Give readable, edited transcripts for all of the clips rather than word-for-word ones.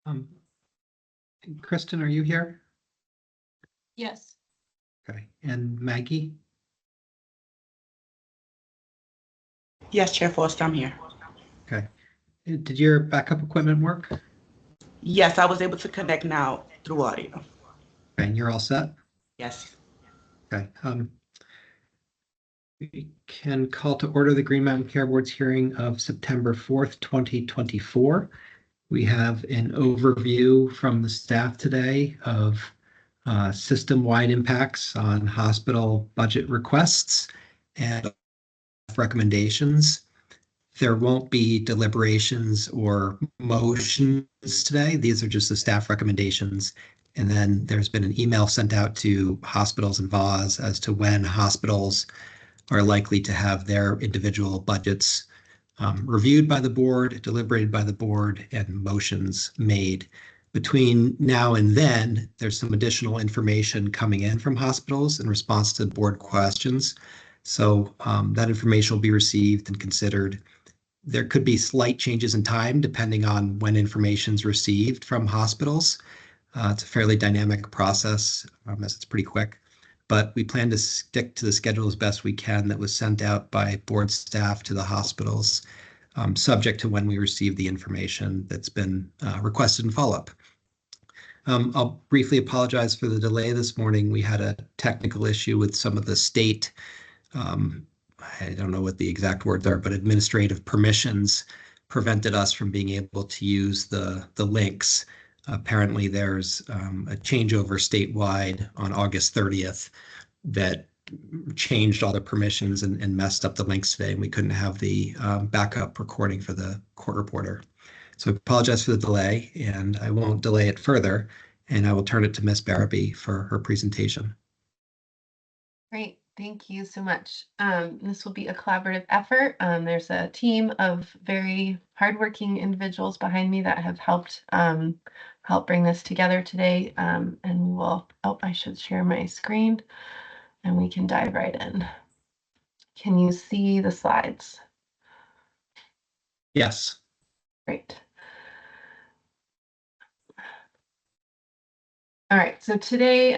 Um, Kristen, are you here? Yes. Okay, and Maggie? Yes, Chair Forster, I'm here. Okay. Did your backup equipment work? Yes, I was able to connect now through audio. Okay, and you're all set? Yes. Okay. We can call to order the Green Mountain Care Board's hearing of September 4th, 2024. We have an overview from the staff today of system-wide impacts on hospital budget requests and recommendations. There won't be deliberations or motions today. These are just the staff recommendations. And then there's been an email sent out to hospitals and VAWs as to when hospitals are likely to have their individual budgets reviewed by the board, deliberated by the board, and motions made. Between now and then, there's some additional information coming in from hospitals in response to board questions. So that information will be received and considered. There could be slight changes in time depending on when information is received from hospitals. It's a fairly dynamic process, as it's pretty quick, but we plan to stick to the schedule as best we can that was sent out by board staff to the hospitals, subject to when we receive the information that's been requested in follow-up. I'll briefly apologize for the delay this morning. We had a technical issue with some of the state I don't know what the exact words are, but administrative permissions prevented us from being able to use the links. Apparently there's a changeover statewide on August 30th that changed all the permissions and messed up the links today, and we couldn't have the backup recording for the court reporter. So I apologize for the delay, and I won't delay it further, and I will turn it to Ms. Barabee for her presentation. Great. Thank you so much. This will be a collaborative effort. There's a team of very hardworking individuals behind me that have helped help bring this together today. And we will, I should share my screen and we can dive right in. Can you see the slides? Yes. Great. All right, so today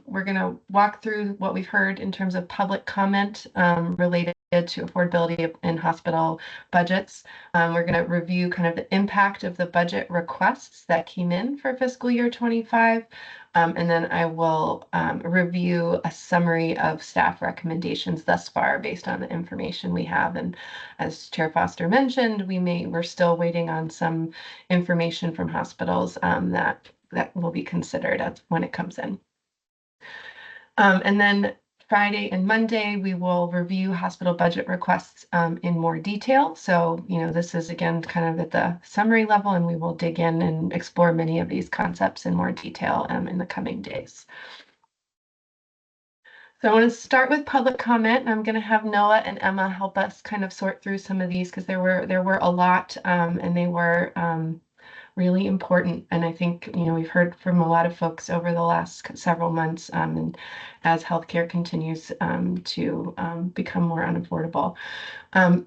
we're going to walk through what we've heard in terms of public comment related to affordability in hospital budgets. We're going to review kind of the impact of the budget requests that came in for fiscal year 25. And then I will review a summary of staff recommendations thus far based on the information we have. And as Chair Foster mentioned, we're still waiting on some information from hospitals that will be considered when it comes in. And then Friday and Monday, we will review hospital budget requests in more detail. So, this is again kind of at the summary level, and we will dig in and explore many of these concepts in more detail in the coming days. So I want to start with public comment, and I'm going to have Noah and Emma help us kind of sort through some of these because there were a lot, and they were really important. And I think, we've heard from a lot of folks over the last several months, and as healthcare continues to become more unaffordable.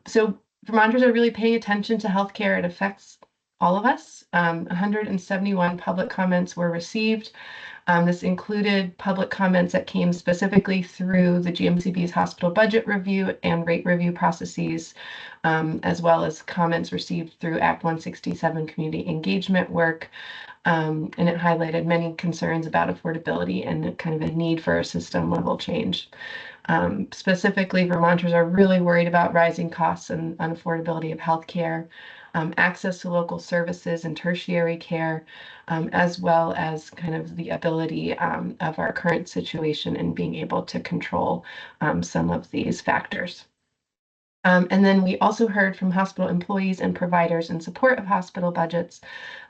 So Vermonters are really paying attention to healthcare. It affects all of us. 171 public comments were received. This included public comments that came specifically through the GMCB's hospital budget review and rate review processes, as well as comments received through Act 167 community engagement work. And it highlighted many concerns about affordability and kind of a need for a system level change. Specifically, Vermonters are really worried about rising costs and unaffordability of healthcare, access to local services and tertiary care, as well as kind of the ability of our current situation in being able to control some of these factors. And then we also heard from hospital employees and providers in support of hospital budgets.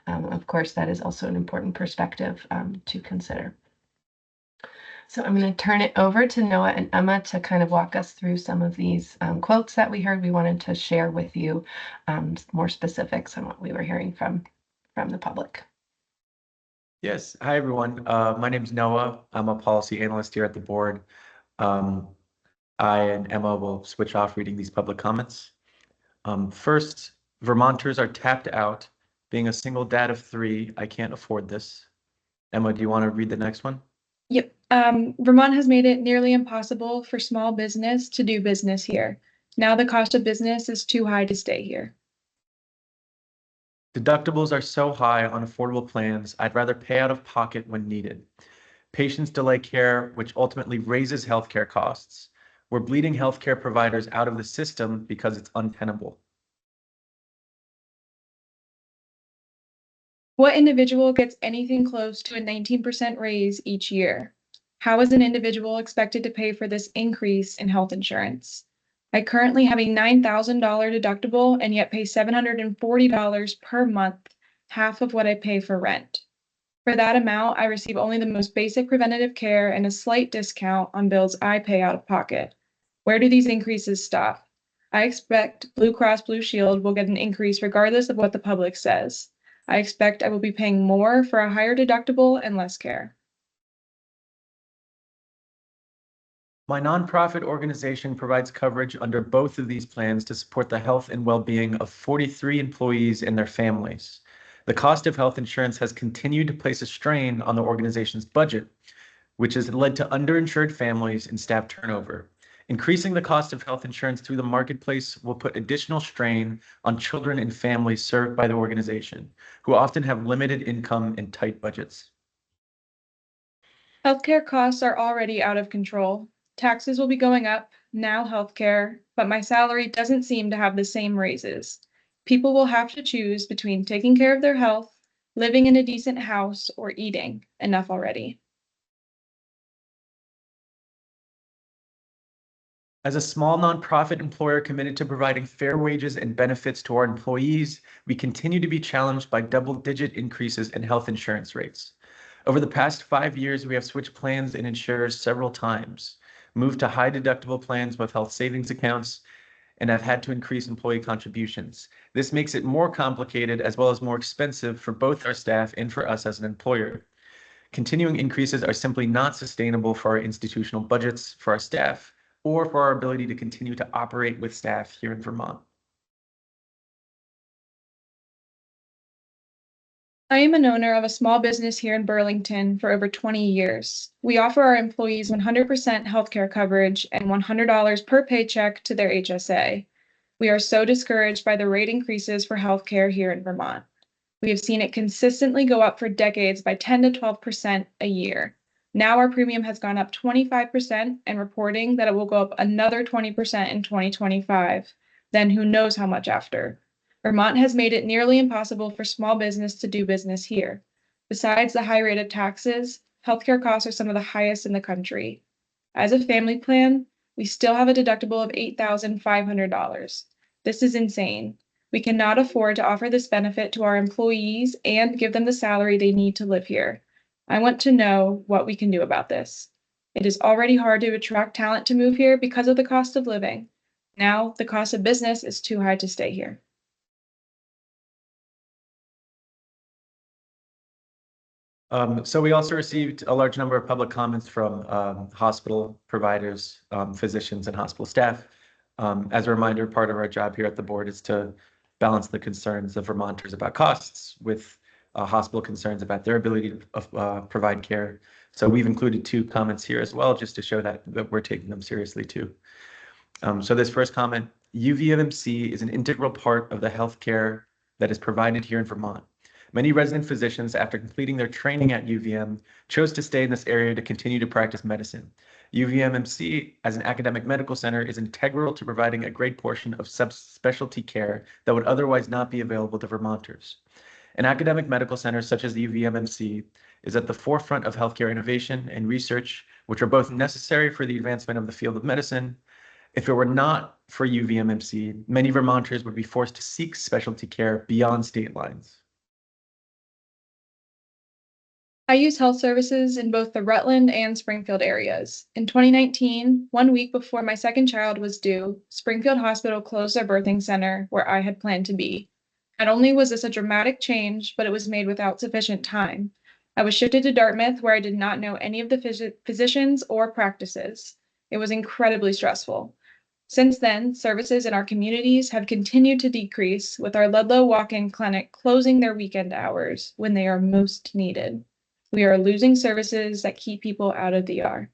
Of course, that is also an important perspective to consider. So I'm going to turn it over to Noah and Emma to kind of walk us through some of these quotes that we heard. We wanted to share with you more specifics on what we were hearing from the public. Yes. Hi, everyone. My name is Noah. I'm a policy analyst here at the board. I and Emma will switch off reading these public comments. First, Vermonters are tapped out Being a single dad of 3, I can't afford this. Emma, do you want to read the next one? Yep. Vermont has made it nearly impossible for small business to do business here. Now the cost of business is too high to stay here. Deductibles are so high on affordable plans, I'd rather pay out of pocket when needed. Patients delay care, which ultimately raises healthcare costs. We're bleeding healthcare providers out of the system because it's untenable. What individual gets anything close to a 19% raise each year? How is an individual expected to pay for this increase in health insurance? I currently have a $9,000 deductible and yet pay $740 per month, half of what I pay for rent. For that amount, I receive only the most basic preventative care and a slight discount on bills I pay out of pocket. Where do these increases stop? I expect Blue Cross Blue Shield will get an increase regardless of what the public says. I expect I will be paying more for a higher deductible and less care. My nonprofit organization provides coverage under both of these plans to support the health and well-being of 43 employees and their families. The cost of health insurance has continued to place a strain on the organization's budget, which has led to underinsured families and staff turnover. Increasing the cost of health insurance through the marketplace will put additional strain on children and families served by the organization, who often have limited income and tight budgets. Healthcare costs are already out of control. Taxes will be going up, now healthcare, but my salary doesn't seem to have the same raises. People will have to choose between taking care of their health, living in a decent house, or eating. Enough already. As a small nonprofit employer committed to providing fair wages and benefits to our employees, we continue to be challenged by double-digit increases in health insurance rates. Over the past 5 years, we have switched plans and insurers several times, moved to high deductible plans with health savings accounts, and have had to increase employee contributions. This makes it more complicated as well as more expensive for both our staff and for us as an employer. Continuing increases are simply not sustainable for our institutional budgets, for our staff, or for our ability to continue to operate with staff here in Vermont. I am an owner of a small business here in Burlington for over 20 years. We offer our employees 100% healthcare coverage and $100 per paycheck to their HSA. We are so discouraged by the rate increases for healthcare here in Vermont. We have seen it consistently go up for decades by 10 to 12% a year. Now our premium has gone up 25% and reporting that it will go up another 20% in 2025. Then who knows how much after. Vermont has made it nearly impossible for small business to do business here. Besides the high rate of taxes, healthcare costs are some of the highest in the country. As a family plan, we still have a deductible of $8,500. This is insane. We cannot afford to offer this benefit to our employees and give them the salary they need to live here. I want to know what we can do about this. It is already hard to attract talent to move here because of the cost of living. Now, the cost of business is too high to stay here. So we also received a large number of public comments from hospital providers, physicians, and hospital staff. As a reminder, part of our job here at the board is to balance the concerns of Vermonters about costs with hospital concerns about their ability to provide care. So we've included 2 comments here as well, just to show that we're taking them seriously too. So this first comment, UVMC is an integral part of the healthcare that is provided here in Vermont. Many resident physicians, after completing their training at UVM, chose to stay in this area to continue to practice medicine. UVMC, as an academic medical center, is integral to providing a great portion of subspecialty care that would otherwise not be available to Vermonters. An academic medical center such as the UVMC is at the forefront of healthcare innovation and research, which are both necessary for the advancement of the field of medicine. If it were not for UVMC, many Vermonters would be forced to seek specialty care beyond state lines. I use health services in both the Rutland and Springfield areas. In 2019, 1 week before my second child was due, Springfield Hospital closed their birthing center where I had planned to be. Not only was this a dramatic change, but it was made without sufficient time. I was shifted to Dartmouth, where I did not know any of the physicians or practices. It was incredibly stressful. Since then, services in our communities have continued to decrease, with our Ludlow walk-in clinic closing their weekend hours when they are most needed. We are losing services that keep people out of the ER.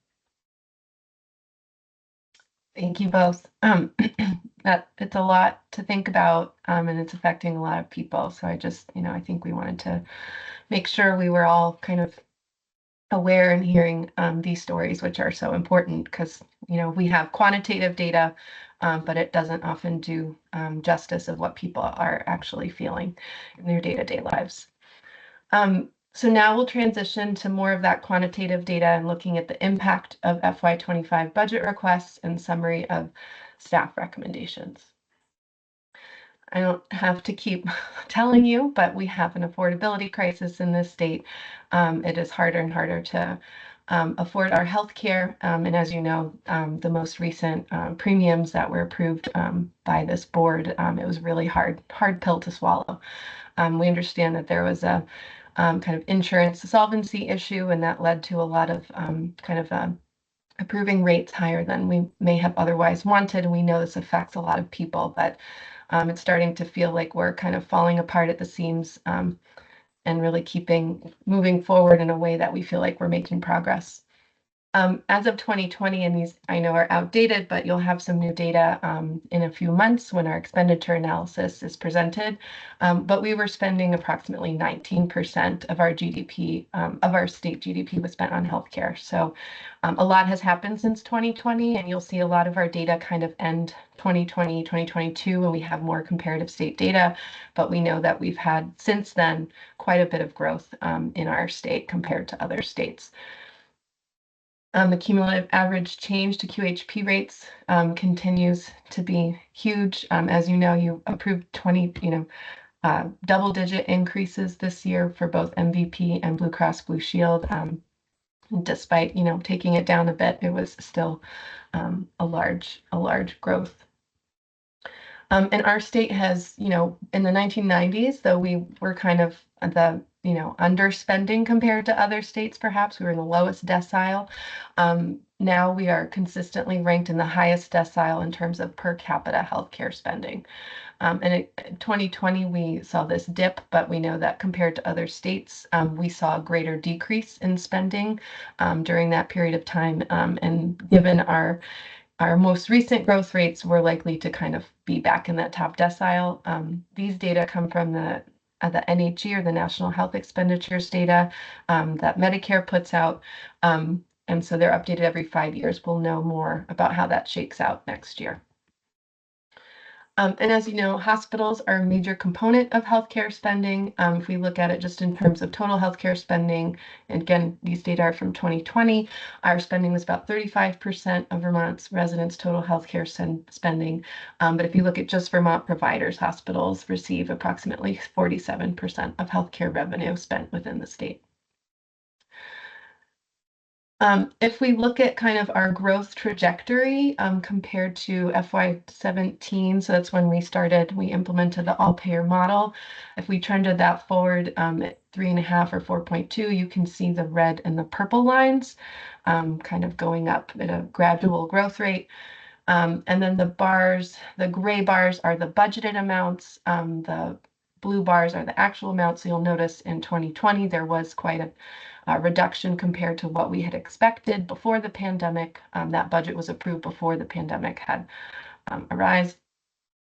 Thank you both. That it's a lot to think about, and it's affecting a lot of people. So I just, I think we wanted to make sure we were all kind of aware and hearing these stories, which are so important because, we have quantitative data, but it doesn't often do justice of what people are actually feeling in their day-to-day lives. So now we'll transition to more of that quantitative data and looking at the impact of FY25 budget requests and summary of staff recommendations. I don't have to keep telling you, but we have an affordability crisis in this state. It is harder and harder to afford our health care. And as you know, the most recent premiums that were approved by this board, it was really hard pill to swallow. We understand that there was a kind of insurance solvency issue, and that led to a lot of approving rates higher than we may have otherwise wanted. And we know this affects a lot of people, but it's starting to feel like we're kind of falling apart at the seams and really moving forward in a way that we feel like we're making progress. As of 2020, and these I know are outdated, but you'll have some new data in a few months when our expenditure analysis is presented. But we were spending approximately 19% of our GDP, of our state GDP was spent on healthcare. So a lot has happened since 2020, and you'll see a lot of our data kind of end 2020, 2022, and we have more comparative state data. But we know that we've had since then quite a bit of growth in our state compared to other states. The cumulative average change to QHP rates continues to be huge. As you know, you approved 20, double-digit increases this year for both MVP and Blue Cross Blue Shield. Despite, taking it down a bit, it was still a large growth. And our state has, in the 1990s, though we were kind of the underspending compared to other states, perhaps we were in the lowest decile. Now we are consistently ranked in the highest decile in terms of per capita healthcare spending. And in 2020, we saw this dip, but we know that compared to other states, we saw a greater decrease in spending during that period of time. And given our most recent growth rates, we're likely to kind of be back in that top decile. These data come from the NHE, or the National Health Expenditures data that Medicare puts out. And so they're updated every 5 years. We'll know more about how that shakes out next year. And as you know, hospitals are a major component of healthcare spending. If we look at it just in terms of total healthcare spending, and again, these data are from 2020, our spending was about 35% of Vermont's residents' total healthcare spending. But if you look at just Vermont providers, hospitals receive approximately 47% of healthcare revenue spent within the state. If we look at kind of our growth trajectory compared to FY17, so that's when we implemented the all-payer model. If we trended that forward at 3.5 or 4.2, you can see the red and the purple lines kind of going up at a gradual growth rate. And then the gray bars are the budgeted amounts. The blue bars are the actual amounts. So you'll notice in 2020, there was quite a reduction compared to what we had expected before the pandemic. That budget was approved before the pandemic had arisen.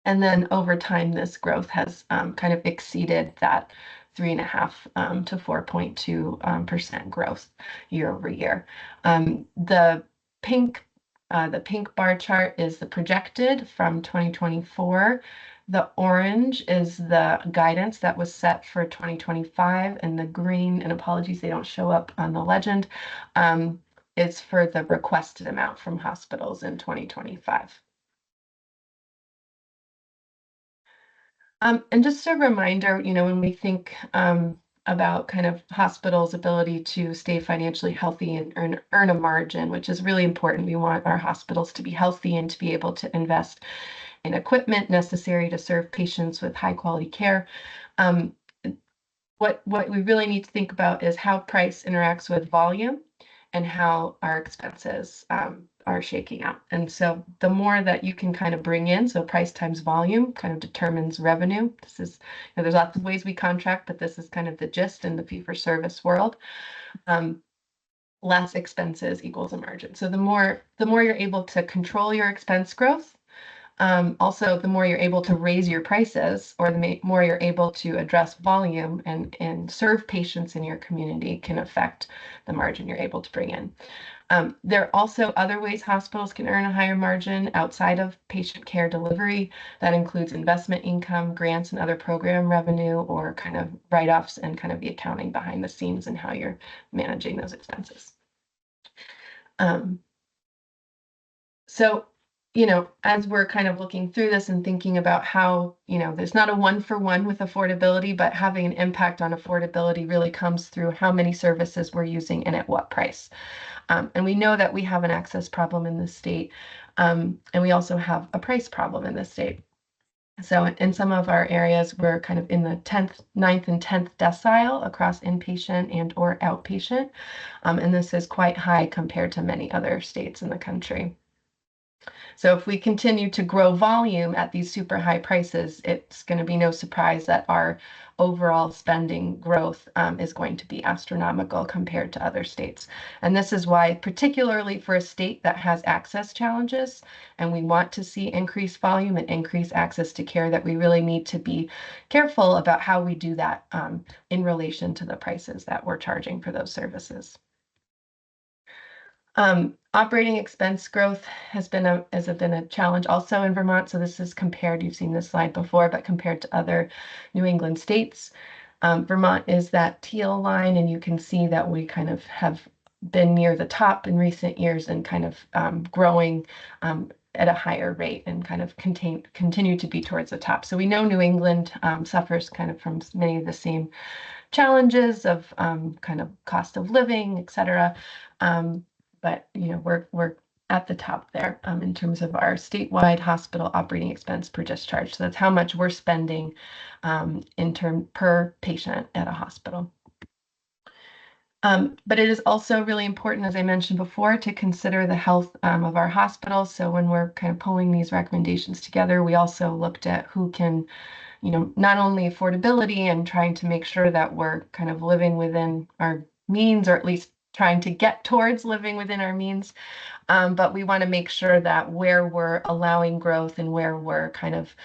And then over time, this growth has kind of exceeded that 3.5 to 4.2% growth year over year. The pink bar chart is the projected from 2024. The orange is the guidance that was set for 2025, and the green, and apologies, they don't show up on the legend, is for the requested amount from hospitals in 2025. And just a reminder, when we think about kind of hospitals' ability to stay financially healthy and earn a margin, which is really important. We want our hospitals to be healthy and to be able to invest in equipment necessary to serve patients with high quality care. What we really need to think about is how price interacts with volume and how our expenses are shaking out. And so the more that you can kind of bring in, so price times volume kind of determines revenue. This is, there's lots of ways we contract, but this is kind of the gist in the fee-for-service world. Less expenses equals a margin. So the more you're able to control your expense growth, also the more you're able to raise your prices, or the more you're able to address volume and serve patients in your community, can affect the margin you're able to bring in. There are also other ways hospitals can earn a higher margin outside of patient care delivery. That includes investment income, grants, and other program revenue, or kind of write-offs and kind of the accounting behind the scenes and how you're managing those expenses. So, as we're kind of looking through this and thinking about how, there's not a one-for-one with affordability, but having an impact on affordability really comes through how many services we're using and at what price. And we know that we have an access problem in the state, and we also have a price problem in the state. So in some of our areas, we're kind of in the 9th and 10th decile across inpatient and or outpatient. And this is quite high compared to many other states in the country. So if we continue to grow volume at these super high prices, it's going to be no surprise that our overall spending growth is going to be astronomical compared to other states. And this is why, particularly for a state that has access challenges, and we want to see increased volume and increased access to care, that we really need to be careful about how we do that in relation to the prices that we're charging for those services. Operating expense growth has been a challenge also in Vermont. So this is compared, you've seen this slide before, but compared to other New England states. Vermont is that teal line, and you can see that we kind of have been near the top in recent years and kind of growing at a higher rate and kind of continue to be towards the top. So we know New England suffers kind of from many of the same challenges of kind of cost of living, et cetera. But we're at the top there in terms of our statewide hospital operating expense per discharge. So that's how much we're spending per patient at a hospital. But it is also really important, as I mentioned before, to consider the health of our hospitals. So when we're kind of pulling these recommendations together, we also looked at who can, not only affordability and trying to make sure that we're kind of living within our means, or at least trying to get towards living within our means. But we want to make sure that where we're allowing growth and where we're kind of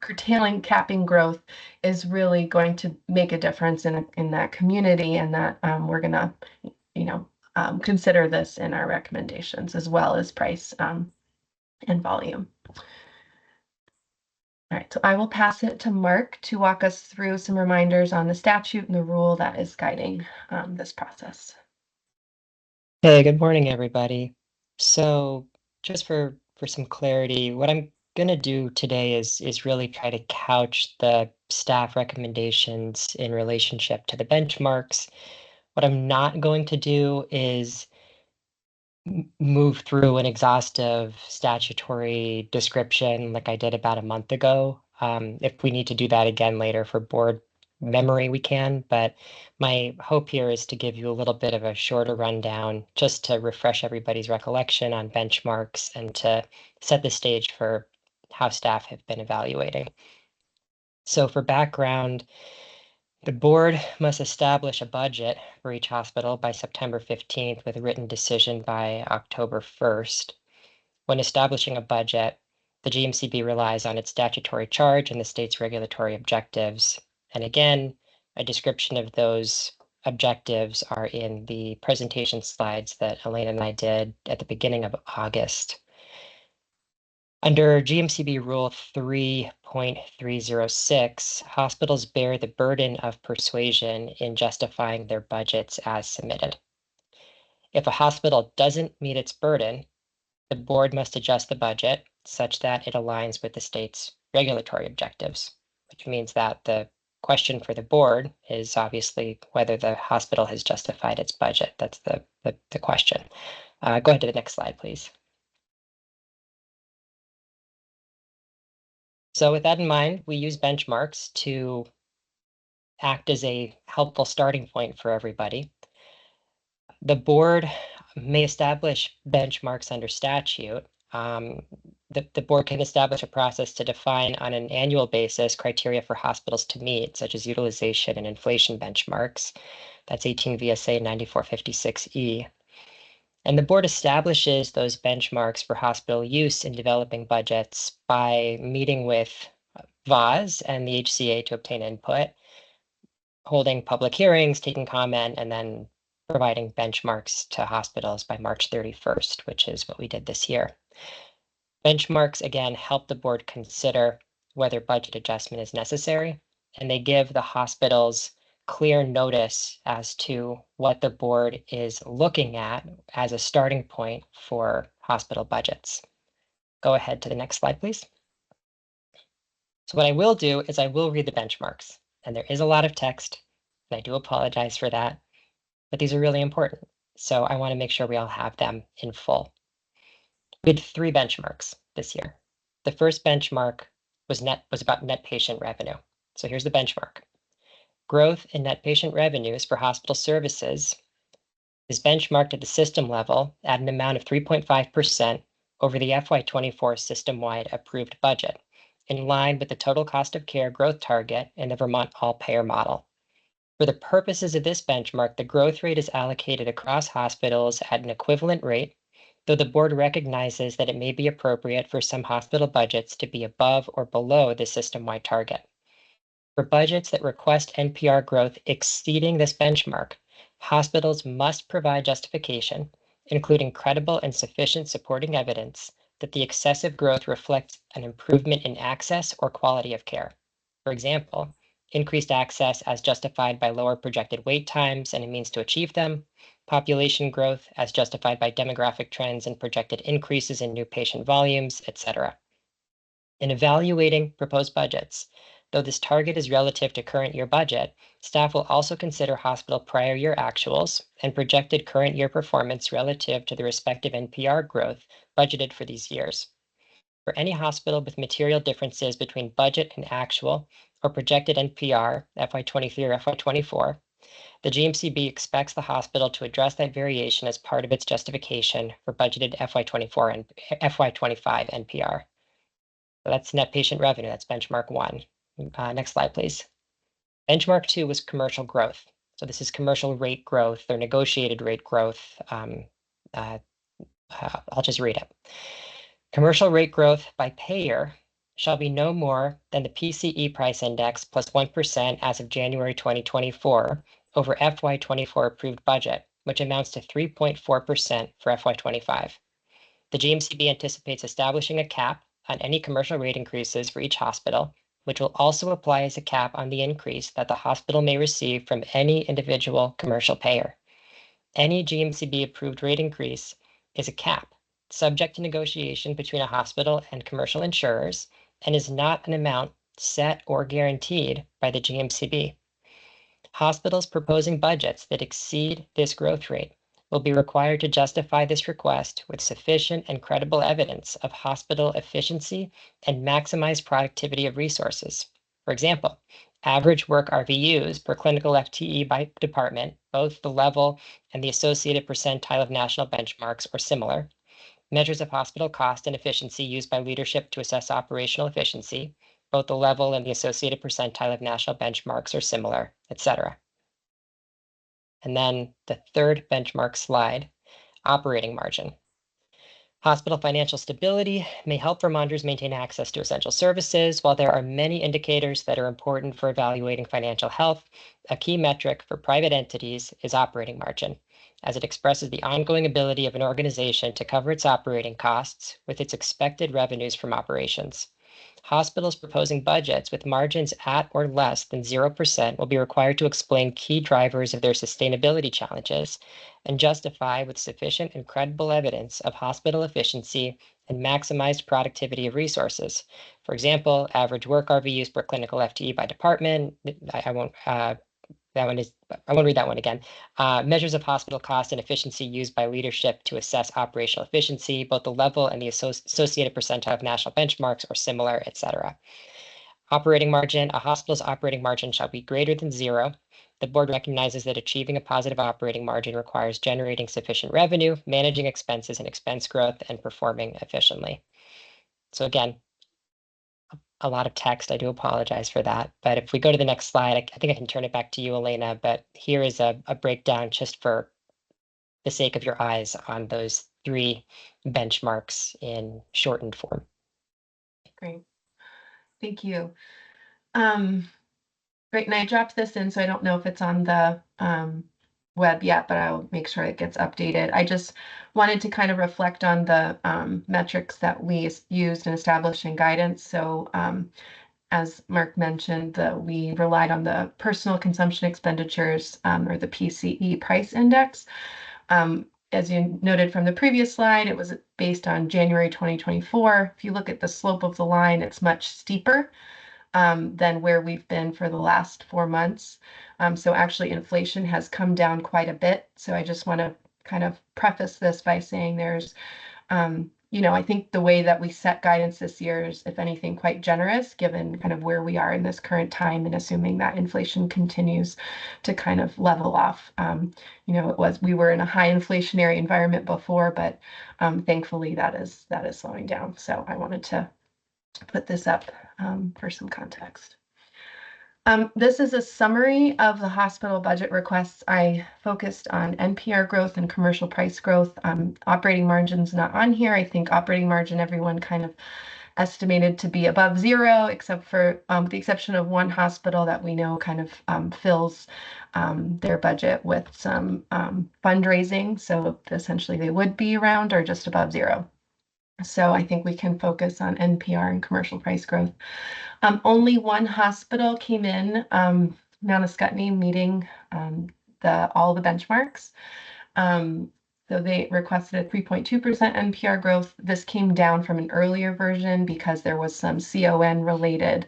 curtailing, capping growth is really going to make a difference in that community, and that we're going to, consider this in our recommendations, as well as price and volume. All right, so I will pass it to Mark to walk us through some reminders on the statute and the rule that is guiding this process. Hey, good morning, everybody. So just for some clarity, what I'm going to do today is really try to couch the staff recommendations in relationship to the benchmarks. What I'm not going to do is move through an exhaustive statutory description like I did about a month ago. If we need to do that again later for board memory, we can, but my hope here is to give you a little bit of a shorter rundown just to refresh everybody's recollection on benchmarks and to set the stage for how staff have been evaluating. So for background, the board must establish a budget for each hospital by September 15th with a written decision by October 1st. When establishing a budget, the GMCB relies on its statutory charge and the state's regulatory objectives. And again, a description of those objectives are in the presentation slides that Elaine and I did at the beginning of August. Under GMCB Rule 3.306, hospitals bear the burden of persuasion in justifying their budgets as submitted. If a hospital doesn't meet its burden, the board must adjust the budget such that it aligns with the state's regulatory objectives, which means that the question for the board is obviously whether the hospital has justified its budget. That's the question. Go ahead to the next slide, please. So with that in mind, we use benchmarks to act as a helpful starting point for everybody. The board may establish benchmarks under statute. The board can establish a process to define on an annual basis criteria for hospitals to meet, such as utilization and inflation benchmarks. That's 18 VSA 9456E. And the board establishes those benchmarks for hospital use in developing budgets by meeting with VAS and the HCA to obtain input, holding public hearings, taking comment, and then providing benchmarks to hospitals by March 31st, which is what we did this year. Benchmarks, again, help the board consider whether budget adjustment is necessary, and they give the hospitals clear notice as to what the board is looking at as a starting point for hospital budgets. Go ahead to the next slide, please. So what I will do is I will read the benchmarks, and there is a lot of text, and I do apologize for that, but these are really important. So I want to make sure we all have them in full. We had 3 benchmarks this year. The first benchmark was about net patient revenue. So here's the benchmark. Growth in net patient revenues for hospital services is benchmarked at the system level at an amount of 3.5% over the FY24 system-wide approved budget, in line with the total cost of care growth target in the Vermont all-payer model. For the purposes of this benchmark, the growth rate is allocated across hospitals at an equivalent rate, though the board recognizes that it may be appropriate for some hospital budgets to be above or below the system-wide target. For budgets that request NPR growth exceeding this benchmark, hospitals must provide justification, including credible and sufficient supporting evidence that the excessive growth reflects an improvement in access or quality of care. For example, increased access as justified by lower projected wait times and a means to achieve them, population growth as justified by demographic trends and projected increases in new patient volumes, etc. In evaluating proposed budgets, though this target is relative to current year budget, staff will also consider hospital prior year actuals and projected current year performance relative to the respective NPR growth budgeted for these years. For any hospital with material differences between budget and actual or projected NPR, FY23 or FY24, the GMCB expects the hospital to address that variation as part of its justification for budgeted FY24 and FY25 NPR. So that's net patient revenue, that's benchmark 1. Next slide, please. Benchmark 2 was commercial growth. So this is commercial rate growth or negotiated rate growth. I'll just read it. Commercial rate growth by payer shall be no more than the PCE price index plus 1% as of January 2024 over FY24 approved budget, which amounts to 3.4% for FY25. The GMCB anticipates establishing a cap on any commercial rate increases for each hospital, which will also apply as a cap on the increase that the hospital may receive from any individual commercial payer. Any GMCB approved rate increase is a cap, subject to negotiation between a hospital and commercial insurers, and is not an amount set or guaranteed by the GMCB. Hospitals proposing budgets that exceed this growth rate will be required to justify this request with sufficient and credible evidence of hospital efficiency and maximized productivity of resources. For example, average work RVUs per clinical FTE by department, both the level and the associated percentile of national benchmarks or similar, measures of hospital cost and efficiency used by leadership to assess operational efficiency, both the level and the associated percentile of national benchmarks or similar, etc. And then the third benchmark slide, operating margin. Hospital financial stability may help Vermonters maintain access to essential services. While there are many indicators that are important for evaluating financial health, a key metric for private entities is operating margin, as it expresses the ongoing ability of an organization to cover its operating costs with its expected revenues from operations. Hospitals proposing budgets with margins at or less than 0% will be required to explain key drivers of their sustainability challenges and justify with sufficient and credible evidence of hospital efficiency and maximized productivity of resources. For example, average work RVUs per clinical FTE by department. I won't read that one again. Measures of hospital cost and efficiency used by leadership to assess operational efficiency, both the level and the associated percentile of national benchmarks or similar, etc. Operating margin, a hospital's operating margin shall be greater than 0. The board recognizes that achieving a positive operating margin requires generating sufficient revenue, managing expenses and expense growth, and performing efficiently. So again, a lot of text. I do apologize for that. But if we go to the next slide, I think I can turn it back to you, Elena. But here is a breakdown just for the sake of your eyes on those 3 benchmarks in shortened form. Great. Thank you. Great, and I dropped this in, so I don't know if it's on the web yet, but I'll make sure it gets updated. I just wanted to kind of reflect on the metrics that we used in establishing guidance. So as Mark mentioned, we relied on the personal consumption expenditures or the PCE price index. As you noted from the previous slide, it was based on January 2024. If you look at the slope of the line, it's much steeper than where we've been for the last 4 months. So actually inflation has come down quite a bit. So I just want to kind of preface this by saying there's, I think the way that we set guidance this year is, if anything, quite generous, given kind of where we are in this current time and assuming that inflation continues to kind of level off. We were in a high inflationary environment before, but thankfully that is slowing down. So I wanted to put this up for some context. This is a summary of the hospital budget requests. I focused on NPR growth and commercial price growth. Operating margin's not on here. I think operating margin, everyone kind of estimated to be above 0, except for the exception of one hospital that we know kind of fills their budget with some fundraising. So essentially they would be around or just above 0. So I think we can focus on NPR and commercial price growth. Only one hospital came in, Mount Ascutney, meeting all the benchmarks. So they requested a 3.2% NPR growth. This came down from an earlier version because there was some CON related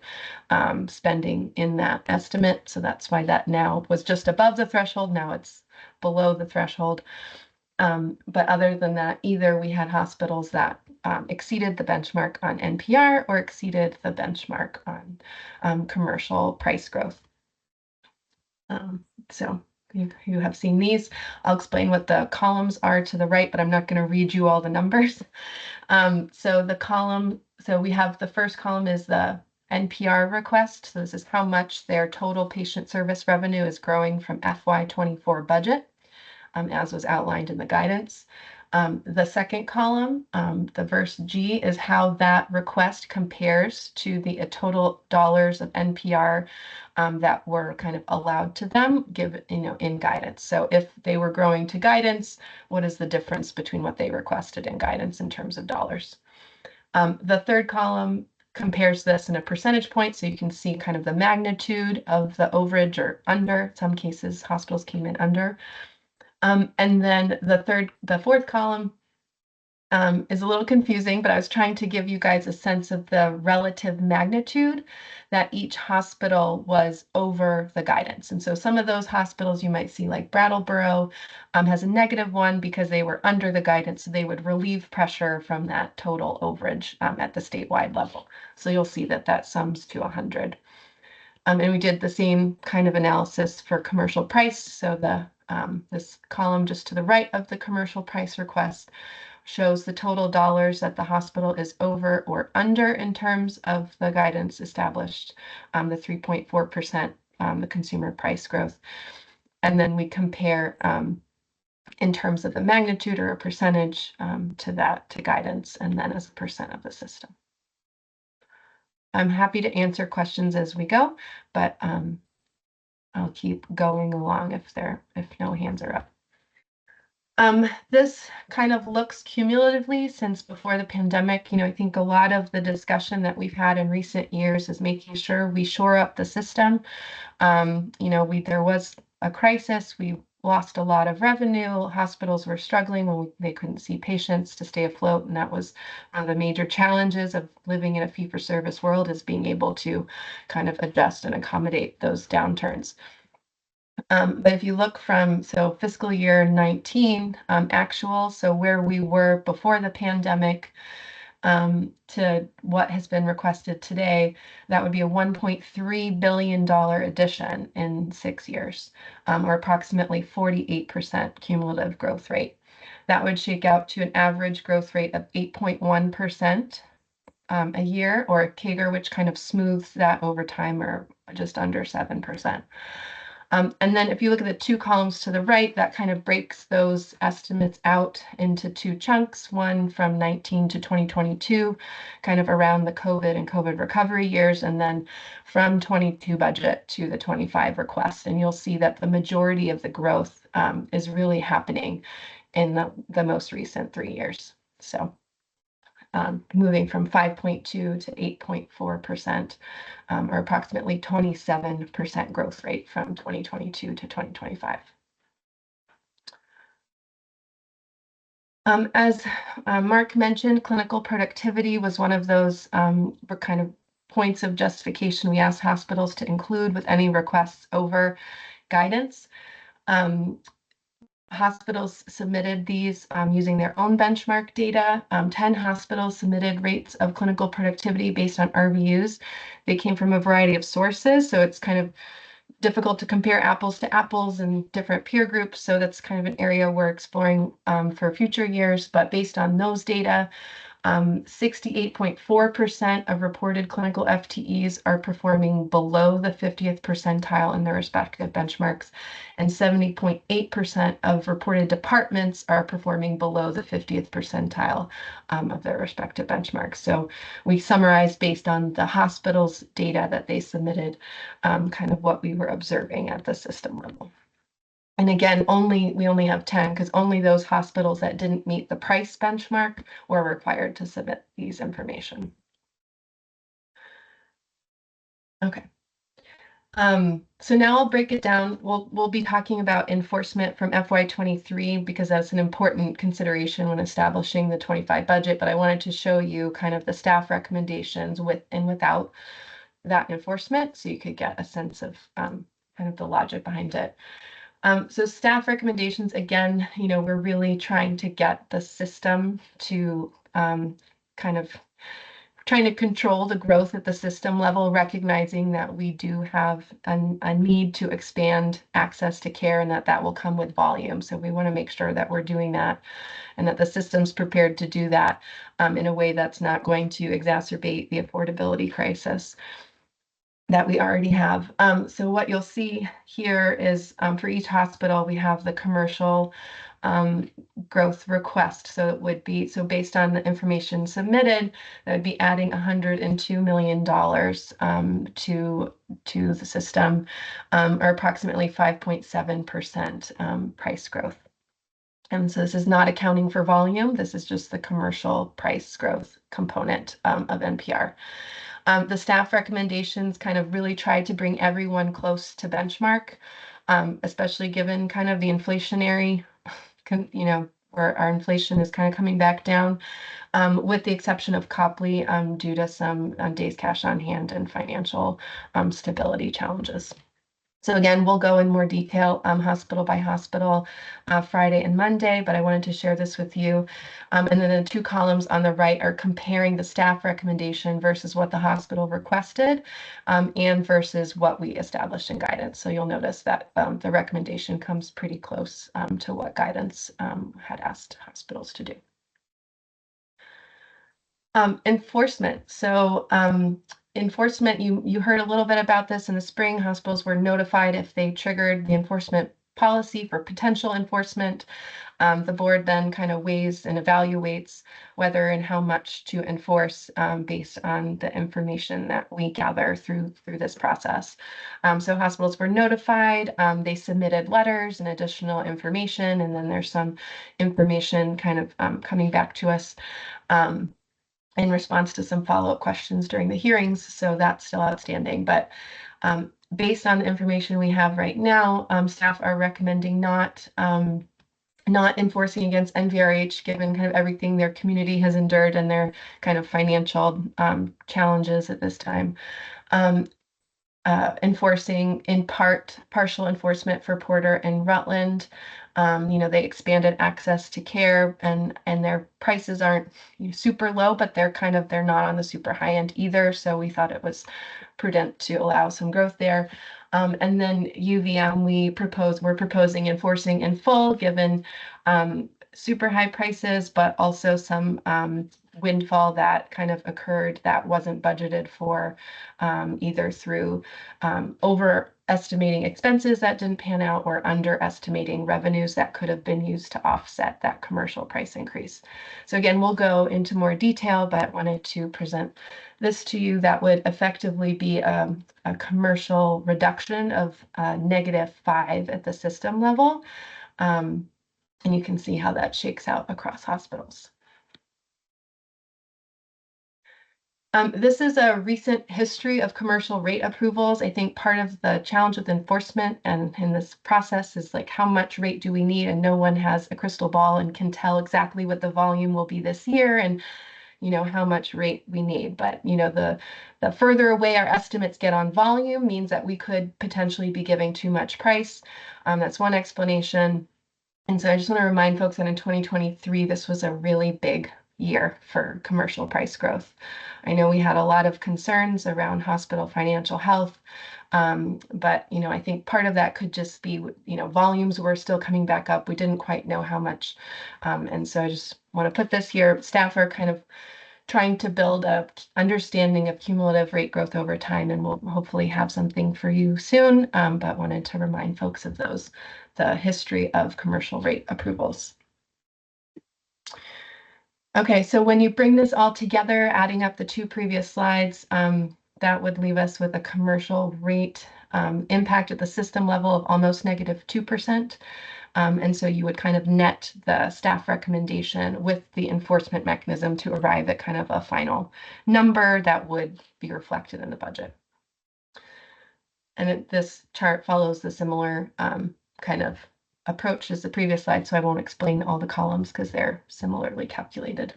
spending in that estimate. So that's why that now was just above the threshold. Now it's below the threshold. But other than that, either we had hospitals that exceeded the benchmark on NPR or exceeded the benchmark on commercial price growth. So you have seen these. I'll explain what the columns are to the right, but I'm not going to read you all the numbers. So we have the first column is the NPR request. So this is how much their total patient service revenue is growing from FY24 budget, as was outlined in the guidance. The second column, the verse G, is how that request compares to the total dollars of NPR that were kind of allowed to them in guidance. So if they were growing to guidance, what is the difference between what they requested in guidance in terms of dollars? The third column compares this in a percentage point, so you can see kind of the magnitude of the overage or under. In some cases, hospitals came in under. And then the fourth column is a little confusing, but I was trying to give you guys a sense of the relative magnitude that each hospital was over the guidance. And so some of those hospitals you might see, like Brattleboro, has a -1 because they were under the guidance, so they would relieve pressure from that total overage at the statewide level. So you'll see that sums to 100. And we did the same kind of analysis for commercial price. So this column just to the right of the commercial price request shows the total dollars that the hospital is over or under in terms of the guidance established, the 3.4%, the consumer price growth. And then we compare in terms of the magnitude or a percentage to guidance, and then as a percent of the system. I'm happy to answer questions as we go, but I'll keep going along if no hands are up. This kind of looks cumulatively since before the pandemic. I think a lot of the discussion that we've had in recent years is making sure we shore up the system. There was a crisis. We lost a lot of revenue. Hospitals were struggling when they couldn't see patients to stay afloat. And that was one of the major challenges of living in a fee-for-service world, is being able to kind of adjust and accommodate those downturns. But if you look from fiscal year 19 actual, so where we were before the pandemic, to what has been requested today, that would be a $1.3 billion addition in 6 years, or approximately 48% cumulative growth rate. That would shake out to an average growth rate of 8.1% a year, or a CAGR, which kind of smooths that over time, or just under 7%. And then if you look at the two columns to the right, that kind of breaks those estimates out into two chunks, one from 19 to 2022, kind of around the COVID and COVID recovery years, and then from 22 budget to the 25 request. And you'll see that the majority of the growth is really happening in the most recent 3 years. So moving from 5.2 to 8.4%, or approximately 27% growth rate from 2022 to 2025. As Mark mentioned, clinical productivity was one of those kind of points of justification we asked hospitals to include with any requests over guidance. Hospitals submitted these using their own benchmark data. 10 hospitals submitted rates of clinical productivity based on RVUs. They came from a variety of sources, so it's kind of difficult to compare apples to apples in different peer groups. So that's kind of an area we're exploring for future years. But based on those data, 68.4% of reported clinical FTEs are performing below the 50th percentile in their respective benchmarks, and 70.8% of reported departments are performing below the 50th percentile of their respective benchmarks. So we summarized based on the hospital's data that they submitted, kind of what we were observing at the system level. And again, we only have 10 because only those hospitals that didn't meet the price benchmark were required to submit these information. Okay. So now I'll break it down. We'll be talking about enforcement from FY23 because that's an important consideration when establishing the 25 budget, but I wanted to show you kind of the staff recommendations with and without that enforcement so you could get a sense of kind of the logic behind it. So staff recommendations, again, we're really trying to get the system to kind of trying to control the growth at the system level, recognizing that we do have a need to expand access to care and that will come with volume. So we want to make sure that we're doing that and that the system's prepared to do that in a way that's not going to exacerbate the affordability crisis that we already have. So what you'll see here is for each hospital, we have the commercial growth request. So it would be, based on the information submitted, that would be adding $102 million to the system, or approximately 5.7% price growth. And so this is not accounting for volume. This is just the commercial price growth component of NPR. The staff recommendations kind of really try to bring everyone close to benchmark, especially given kind of the inflationary, where our inflation is kind of coming back down, with the exception of Copley due to some days cash on hand and financial stability challenges. So again, we'll go in more detail hospital by hospital Friday and Monday, but I wanted to share this with you. And then the two columns on the right are comparing the staff recommendation versus what the hospital requested and versus what we established in guidance. So you'll notice that the recommendation comes pretty close to what guidance had asked hospitals to do. Enforcement. So enforcement, you heard a little bit about this in the spring. Hospitals were notified if they triggered the enforcement policy for potential enforcement. The board then kind of weighs and evaluates whether and how much to enforce based on the information that we gather through this process. So hospitals were notified, they submitted letters and additional information, and then there's some information kind of coming back to us in response to some follow-up questions during the hearings, so that's still outstanding. But based on the information we have right now, staff are recommending not enforcing against NVRH, given kind of everything their community has endured and their kind of financial challenges at this time. Enforcing in part partial enforcement for Porter and Rutland, They expanded access to care, and their prices aren't super low, but they're not on the super high end either. So we thought it was prudent to allow some growth there. And then UVM, we're proposing enforcing in full, given super high prices, but also some windfall that kind of occurred that wasn't budgeted for, either through overestimating expenses that didn't pan out or underestimating revenues that could have been used to offset that commercial price increase. So again, we'll go into more detail, but wanted to present this to you. That would effectively be a commercial reduction of -5 at the system level. And you can see how that shakes out across hospitals. This is a recent history of commercial rate approvals. I think part of the challenge with enforcement and in this process is like, how much rate do we need? And no one has a crystal ball and can tell exactly what the volume will be this year and how much rate we need. But the further away our estimates get on volume means that we could potentially be giving too much price. That's one explanation. And so I just want to remind folks that in 2023, this was a really big year for commercial price growth. I know we had a lot of concerns around hospital financial health, but I think part of that could just be volumes were still coming back up. We didn't quite know how much, and so I just want to put this here. Staff are kind of trying to build a understanding of cumulative rate growth over time, and we'll hopefully have something for you soon, but wanted to remind folks of the history of commercial rate approvals. Okay, so when you bring this all together, adding up the two previous slides, that would leave us with a commercial rate impact at the system level of almost -2%. And so you would kind of net the staff recommendation with the enforcement mechanism to arrive at kind of a final number that would be reflected in the budget. And this chart follows the similar kind of approach as the previous slide, so I won't explain all the columns because they're similarly calculated.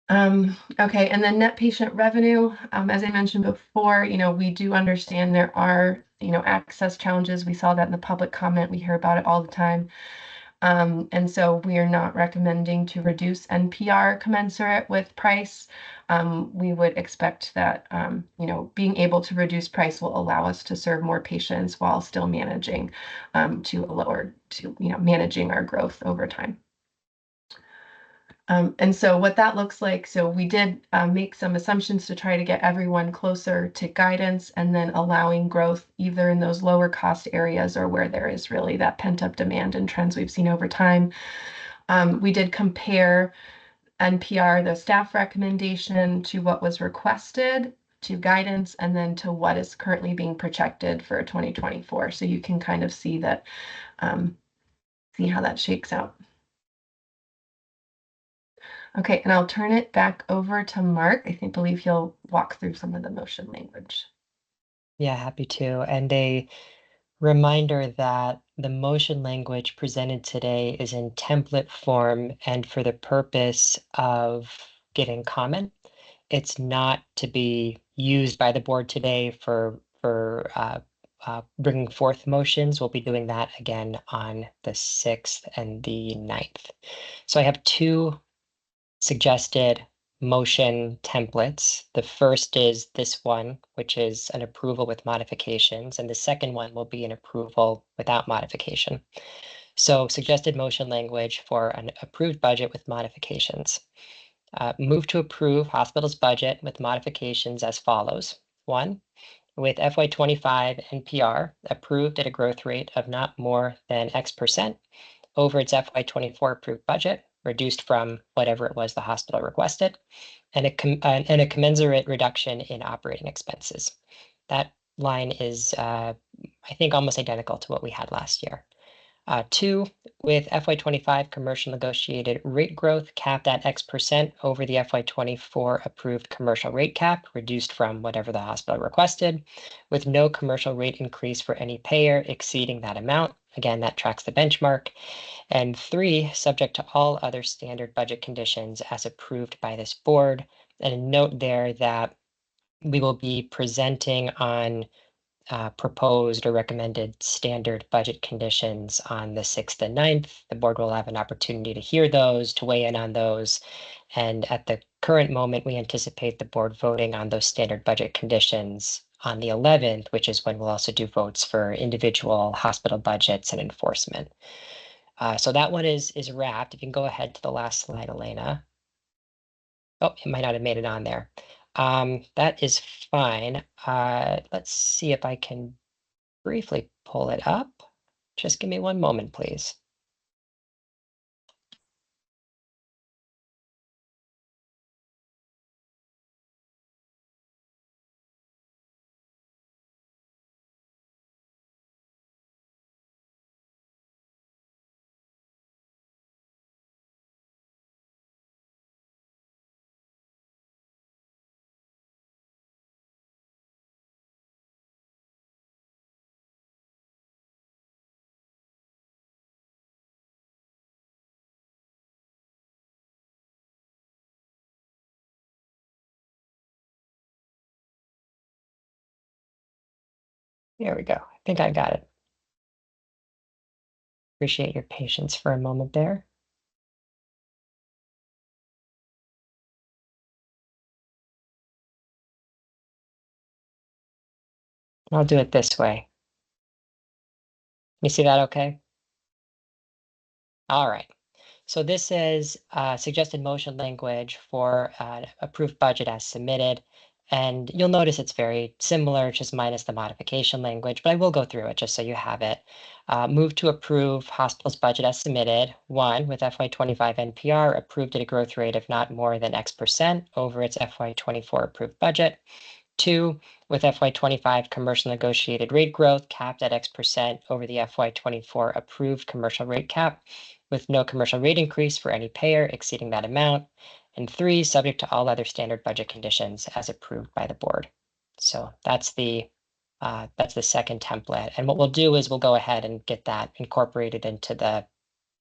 Okay, and then net patient revenue, as I mentioned before, we do understand there are, access challenges. We saw that in the public comment. We hear about it all the time. And so we are not recommending to reduce NPR commensurate with price. We would expect that, being able to reduce price will allow us to serve more patients while still managing managing our growth over time. And so what that looks like, so we did make some assumptions to try to get everyone closer to guidance, and then allowing growth either in those lower cost areas or where there is really that pent up demand and trends we've seen over time. We did compare NPR, the staff recommendation, to what was requested, to guidance, and then to what is currently being projected for 2024. So you can kind of see that, see how that shakes out. Okay, and I'll turn it back over to Mark. Believe he'll walk through some of the motion language. Yeah, happy to. And a reminder that the motion language presented today is in template form and for the purpose of getting comment. It's not to be used by the board today for bringing forth motions. We'll be doing that again on the 6th and the 9th. So I have two suggested motion templates. The first is this one, which is an approval with modifications, and the second one will be an approval without modification. So suggested motion language for an approved budget with modifications. Move to approve hospital's budget with modifications as follows. 1, with FY25 NPR approved at a growth rate of not more than X% over its FY24 approved budget, reduced from whatever it was the hospital requested, and a commensurate reduction in operating expenses. That line is, I think, almost identical to what we had last year. 2, with FY25 commercial negotiated rate growth capped at X% over the FY24 approved commercial rate cap, reduced from whatever the hospital requested, with no commercial rate increase for any payer exceeding that amount. Again, that tracks the benchmark. And 3, subject to all other standard budget conditions as approved by this board. And a note there that we will be presenting on proposed or recommended standard budget conditions on the 6th and 9th. The board will have an opportunity to hear those, to weigh in on those. And at the current moment, we anticipate the board voting on those standard budget conditions on the 11th, which is when we'll also do votes for individual hospital budgets and enforcement. So that one is wrapped. If you can go ahead to the last slide, Elena. Oh, it might not have made it on there. That is fine. Let's see if I can briefly pull it up. Just give me one moment, please. There we go. I think I got it. Appreciate your patience for a moment there. I'll do it this way. You see that okay? All right. So this is suggested motion language for approved budget as submitted. And you'll notice it's very similar, just minus the modification language, but I will go through it just so you have it. Move to approve hospital's budget as submitted. 1, with FY25 NPR approved at a growth rate of not more than X% over its FY24 approved budget. 2, with FY25 commercial negotiated rate growth capped at X% over the FY24 approved commercial rate cap, with no commercial rate increase for any payer exceeding that amount. And 3, subject to all other standard budget conditions as approved by the board. So that's the second template. And what we'll do is we'll go ahead and get that incorporated into the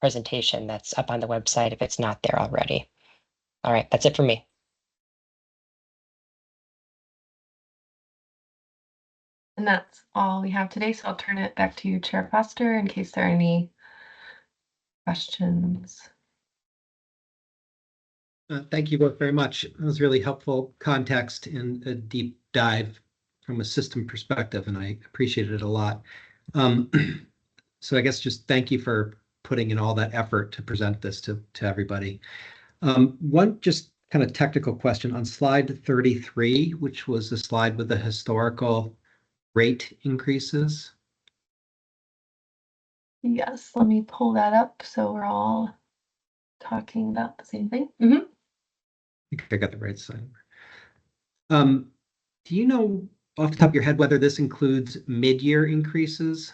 presentation that's up on the website if it's not there already. All right, that's it for me. And that's all we have today. So I'll turn it back to you, Chair Foster, in case there are any questions. Thank you both very much. It was really helpful context and a deep dive from a system perspective, and I appreciated it a lot. So I guess just thank you for putting in all that effort to present this to everybody. One just kind of technical question on slide 33, which was the slide with the historical rate increases. Yes, let me pull that up so we're all talking about the same thing. I think I got the right side. Do you know off the top of your head whether this includes mid-year increases?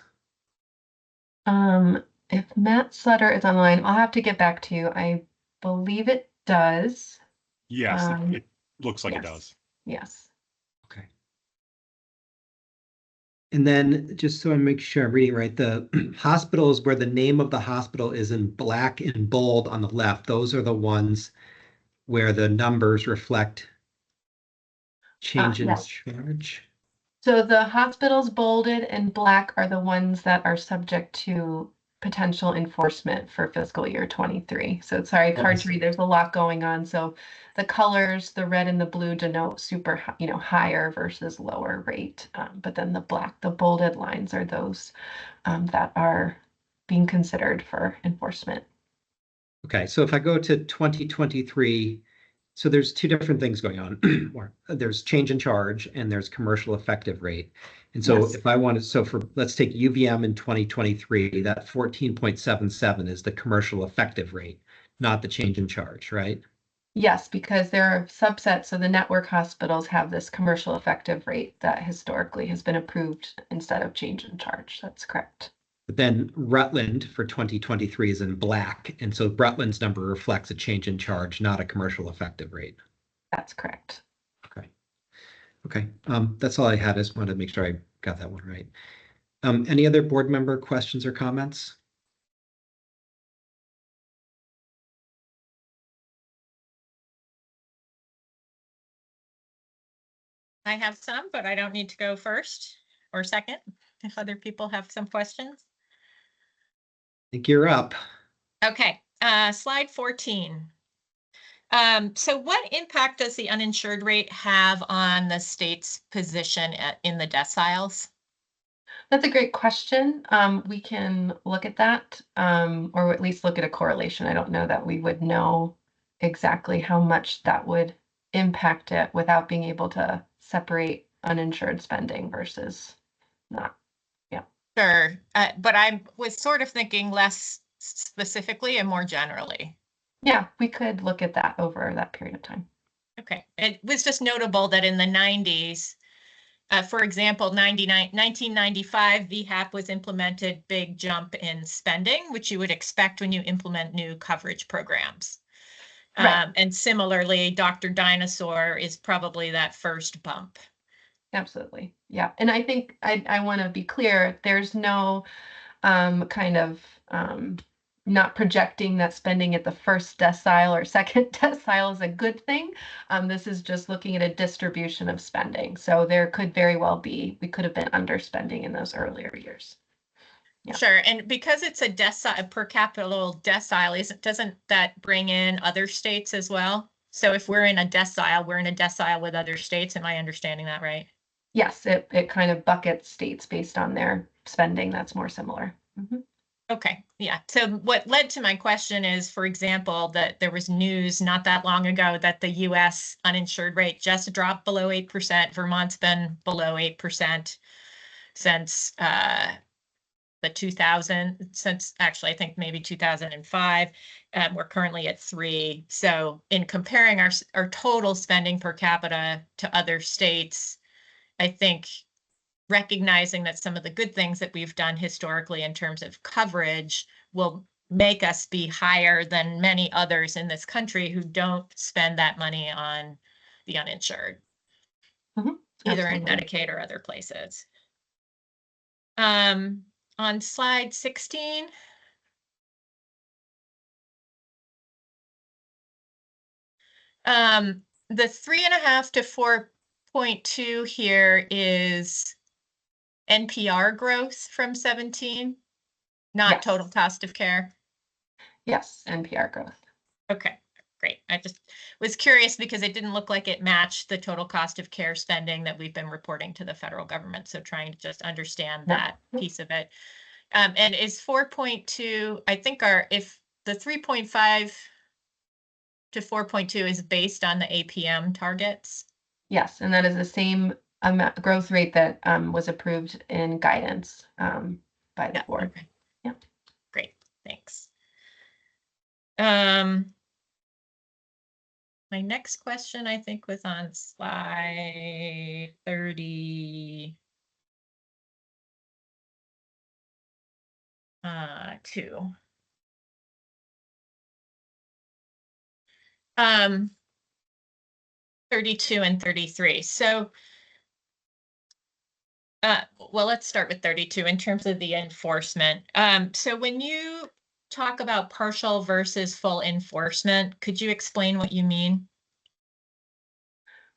If Matt Sutter is online, I'll have to get back to you. I believe it does. Yes, it looks like yes. it does. Yes. Okay. And then just so I make sure I'm reading right, the hospitals where the name of the hospital is in black and bold on the left, those are the ones where the numbers reflect change in yes. charge. So the hospitals bolded and black are the ones that are subject to potential enforcement for fiscal year 23. So sorry, it's hard to read. There's a lot going on. So the colors, the red and the blue denote super, higher versus lower rate. But then the black, the bolded lines are those that are being considered for enforcement. Okay, so if I go to 2023, so there's two different things going on. There's change in charge and there's commercial effective rate. And so Yes. if I wanted, so for, let's take UVM in 2023, that 14.77 is the commercial effective rate, not the change in charge, right? Yes, because there are subsets. So the network hospitals have this commercial effective rate that historically has been approved instead of change in charge. That's correct. But then Rutland for 2023 is in black. And so Rutland's number reflects a change in charge, not a commercial effective rate. That's correct. Okay. Okay. That's all I had. I just wanted to make sure I got that one right. Any other board member questions or comments? I have some, but I don't need to go first. or second, if other people have some questions. I think you're up. Okay, slide 14. So what impact does the uninsured rate have on the state's position in the deciles? That's a great question. We can look at that, or at least look at a correlation. I don't know that we would know exactly how much that would impact it without being able to separate uninsured spending versus not. Sure, but I was sort of thinking less specifically and more generally. Yeah, we could look at that over that period of time. Okay, it was just notable that in the 90s, for example, 1995, VHAP was implemented, big jump in spending, which you would expect when you implement new coverage programs. Right. And similarly, Dr. Dinosaur is probably that first bump. Absolutely. Yeah. And I think I want to be clear, there's no kind of not projecting that spending at the first decile or second decile is a good thing. This is just looking at a distribution of spending. So there could very well be, we could have been underspending in those earlier years. Yeah. Sure, and because it's a decile, a per capita decile, doesn't that bring in other states as well? So if we're in a decile with other states. Am I understanding that right? Yes, it kind of buckets states based on their spending that's more similar. Mm-hmm. Okay, yeah. So what led to my question is, for example, that there was news not that long ago that the US uninsured rate just dropped below 8%. Vermont's been below 8% since the 2000, since actually I think maybe 2005. We're currently at 3. So in comparing our total spending per capita to other states, I think recognizing that some of the good things that we've done historically in terms of coverage will make us be higher than many others in this country who don't spend that money on the uninsured, either in Medicaid or other places. On slide 16, the 3.5 to 4.2 here is NPR growth from 17, not Yes. total cost of care. Yes, NPR growth. Okay, great. I just was curious because it didn't look like it matched the total cost of care spending that we've been reporting to the federal government. So trying to just understand that piece of it. And is 4.2, I think if the 3.5 to 4.2 is based on the APM targets? Yes, and that is the same growth rate that was approved in guidance by the board. Okay. Yeah. Great, thanks. My next question, I think, was on slide 32. Um, 32 and 33. So, well, let's start with 32 in terms of the enforcement. So when you talk about partial versus full enforcement, could you explain what you mean?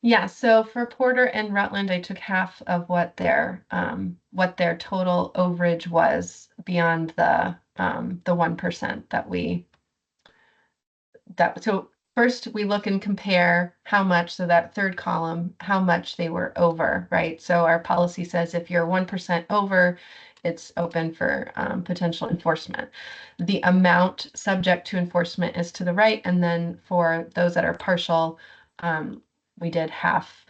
Yeah, so for Porter and Rutland, I took half of what their total overage was beyond the 1% so first we look and compare how much, so that third column, how much they were over, right? So our policy says if you're 1% over, it's open for potential enforcement. The amount subject to enforcement is to the right, and then for those that are partial, we did half.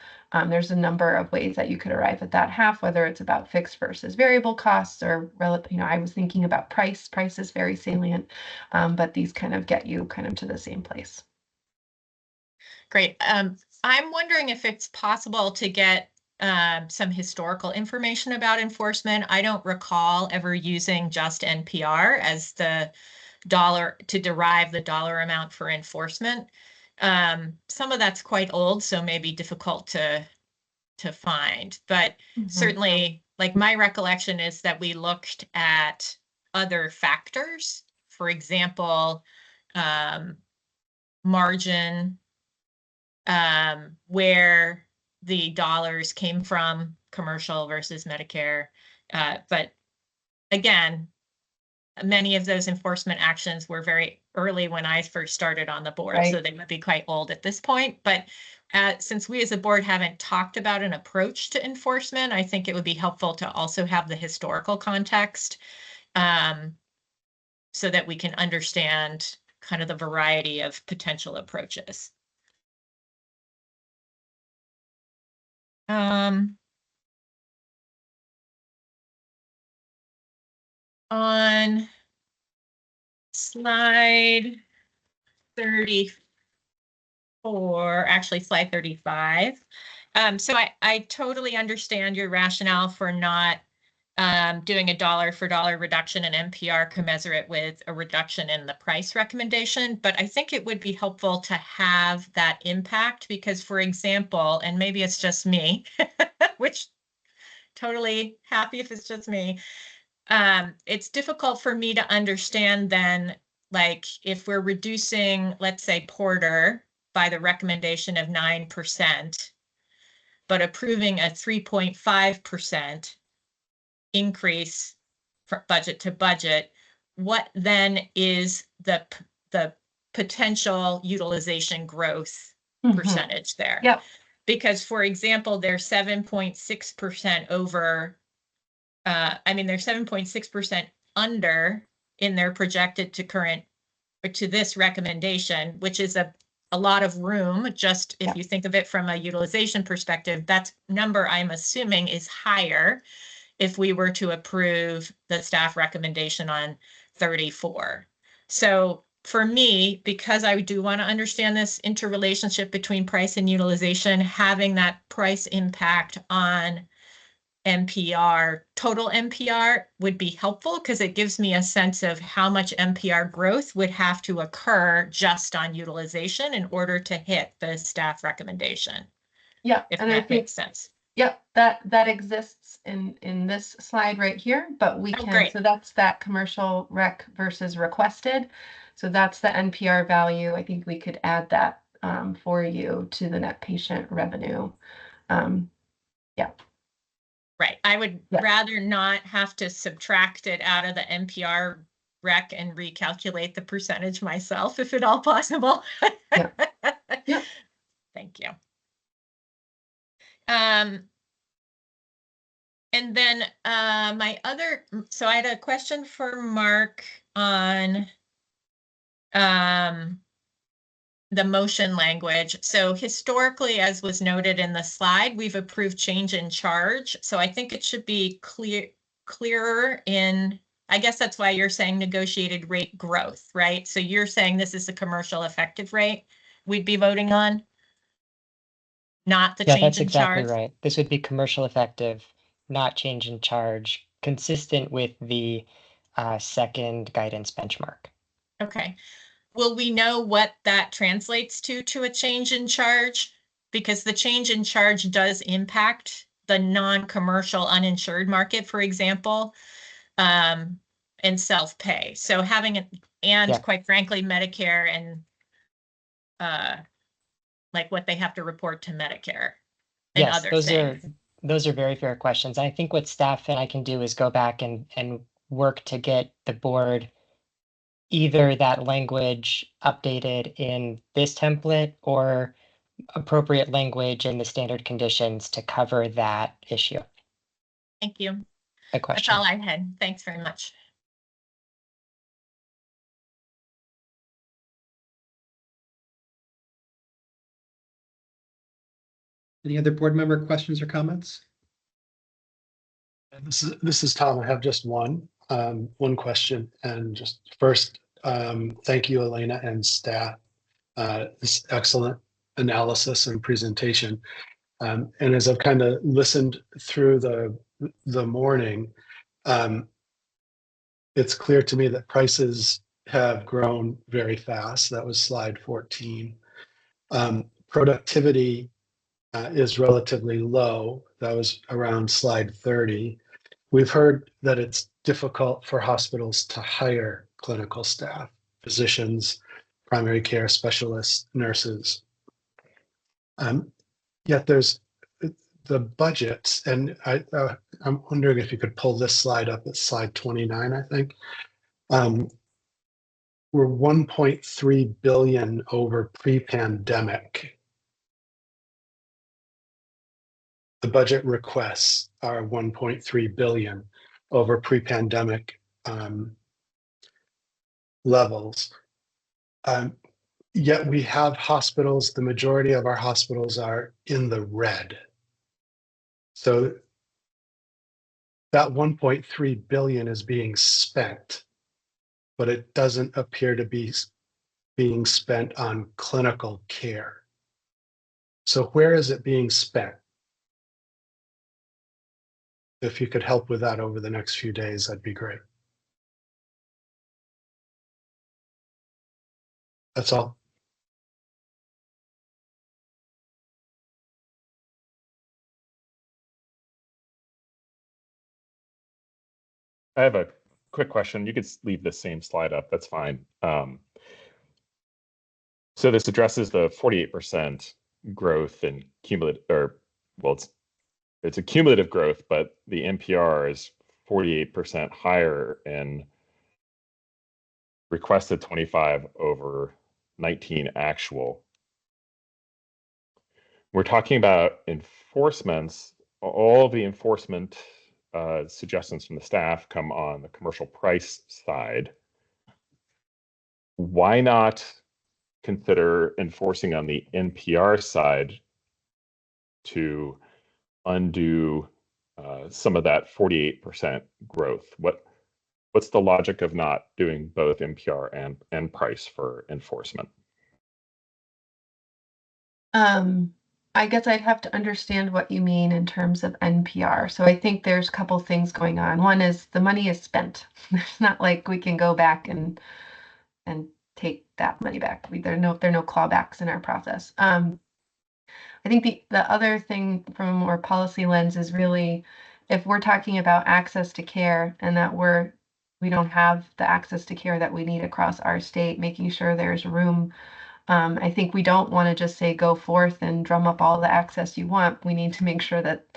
There's a number of ways that you could arrive at that half, whether it's about fixed versus variable costs or relative. I was thinking about price. Price is very salient, but these kind of get you kind of to the same place. Great. I'm wondering if it's possible to get some historical information about enforcement. I don't recall ever using just NPR as the dollar to derive the dollar amount for enforcement. Some of that's quite old, so maybe difficult to find, but certainly, like, my recollection is that we looked at other factors, for example, margin, where the dollars came from commercial versus Medicare. But again, many of those enforcement actions were very early when I first started on the board, so Right. they would be quite old at this point. But since we as a board haven't talked about an approach to enforcement, I think it would be helpful to also have the historical context, so that we can understand kind of the variety of potential approaches. On slide 34, actually slide 35. So I totally understand your rationale for not doing a dollar for dollar reduction in NPR commensurate with a reduction in the price recommendation, but I think it would be helpful to have that impact because, for example, and maybe it's just me, which totally happy if it's just me, it's difficult for me to understand then, like if we're reducing, let's say, Porter by the recommendation of 9%, but approving a 3.5% increase for budget to budget, what then is the potential utilization growth percentage there? Yep. Because, for example, they're 7.6% over, they're 7.6% under in their projected to current, or to this recommendation, which is a lot of room, just if you think of it from a utilization perspective. That number, I'm assuming, is higher if we were to approve the staff recommendation on 34. So for me, because I do want to understand this interrelationship between price and utilization, having that price impact on NPR, total NPR would be helpful because it gives me a sense of how much NPR growth would have to occur just on utilization in order to hit the staff recommendation. Yeah, if and that I think makes sense. Yep, that exists in this slide right here, but we can, great. so that's that commercial rec versus requested. So that's the NPR value. I think we could add that for you to the net patient revenue. Yeah. Right. I would Yeah. rather not have to subtract it out of the NPR rec and recalculate the percentage myself, if at all possible. Yeah. Yeah. Thank you. And then so I had a question for Mark on the motion language. So historically, as was noted in the slide, we've approved change in charge. So I think it should be clearer in, I guess that's why you're saying negotiated rate growth, right? So you're saying this is the commercial effective rate we'd be voting on, not the change that's in exactly charge? right. This would be commercial effective, not change in charge, consistent with the second guidance benchmark. Okay. Will we know what that translates to a change in charge? Because the change in charge does impact the non-commercial uninsured market, for example, and self-pay. So having it, and quite frankly, Medicare and like what they have to report to Medicare and Yes, other those things. those are very fair questions. I think what staff and I can do is go back and work to get the board either that language updated in this template or appropriate language in the standard conditions to cover that issue. Thank you. A That's question. all I had. Thanks very much. Any other board member questions or comments? This is Tom. I have just one question, and just first, thank you, Elena and staff. This excellent analysis and presentation. And as I've kind of listened through the morning, it's clear to me that prices have grown very fast. That was slide 14. Productivity is relatively low. That was around slide 30. We've heard that it's difficult for hospitals to hire clinical staff, physicians, primary care specialists, nurses. Yet there's the budgets, and I'm wondering if you could pull this slide up. It's slide 29, I think. We're 1.3 billion over pre-pandemic. The budget requests are 1.3 billion over pre-pandemic levels. Yet we have hospitals, the majority of our hospitals are in the red. So that 1.3 billion is being spent, but it doesn't appear to be being spent on clinical care. So where is it being spent? If you could help with that over the next few days, that'd be great. That's all. I have a quick question. You could leave the same slide up. That's fine. So this addresses the 48% growth in cumulative, or well, it's a cumulative growth, but the NPR is 48% higher in requested 25 over 19 actual. We're talking about enforcements. All of the enforcement suggestions from the staff come on the commercial price side. Why not consider enforcing on the NPR side to undo some of that 48% growth? What's the logic of not doing both NPR and price for enforcement? I guess I'd have to understand what you mean in terms of NPR. So I think there's a couple things going on. One is the money is spent. It's not like we can go back and take that money back. There are no clawbacks in our process. I think the other thing from a more policy lens is really, if we're talking about access to care and that we don't have the access to care that we need across our state, making sure there's room. I think we don't want to just say go forth and drum up all the access you want. We need to make sure that,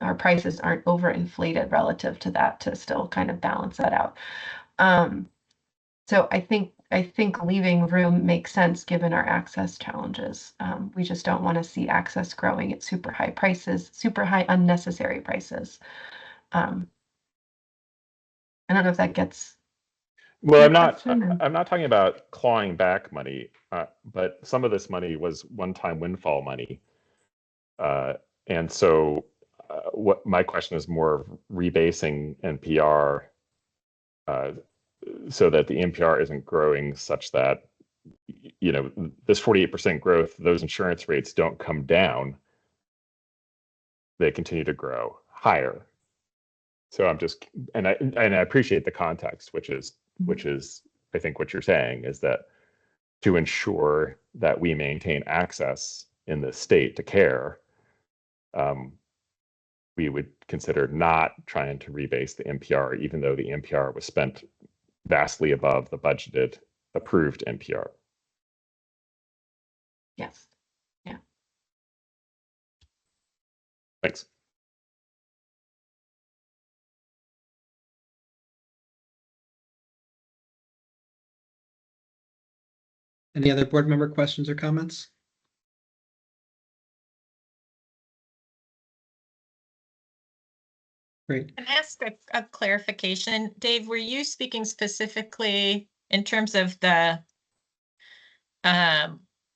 our prices aren't overinflated relative to that, to still kind of balance that out. So I think leaving room makes sense given our access challenges. We just don't want to see access growing at super high prices, super high unnecessary prices. I don't know if that gets. Well, I'm not talking about clawing back money, but some of this money was one-time windfall money. And so what my question is more rebasing NPR so that the NPR isn't growing such that, this 48% growth, those insurance rates don't come down. They continue to grow higher. So I'm just, and I appreciate the context, which is I think what you're saying is that to ensure that we maintain access in the state to care, we would consider not trying to rebase the NPR, even though the NPR was spent vastly above the budgeted approved NPR. Yes. Yeah. Thanks. Any other board member questions or comments? Great. Can I ask a clarification? Dave, were you speaking specifically in terms of the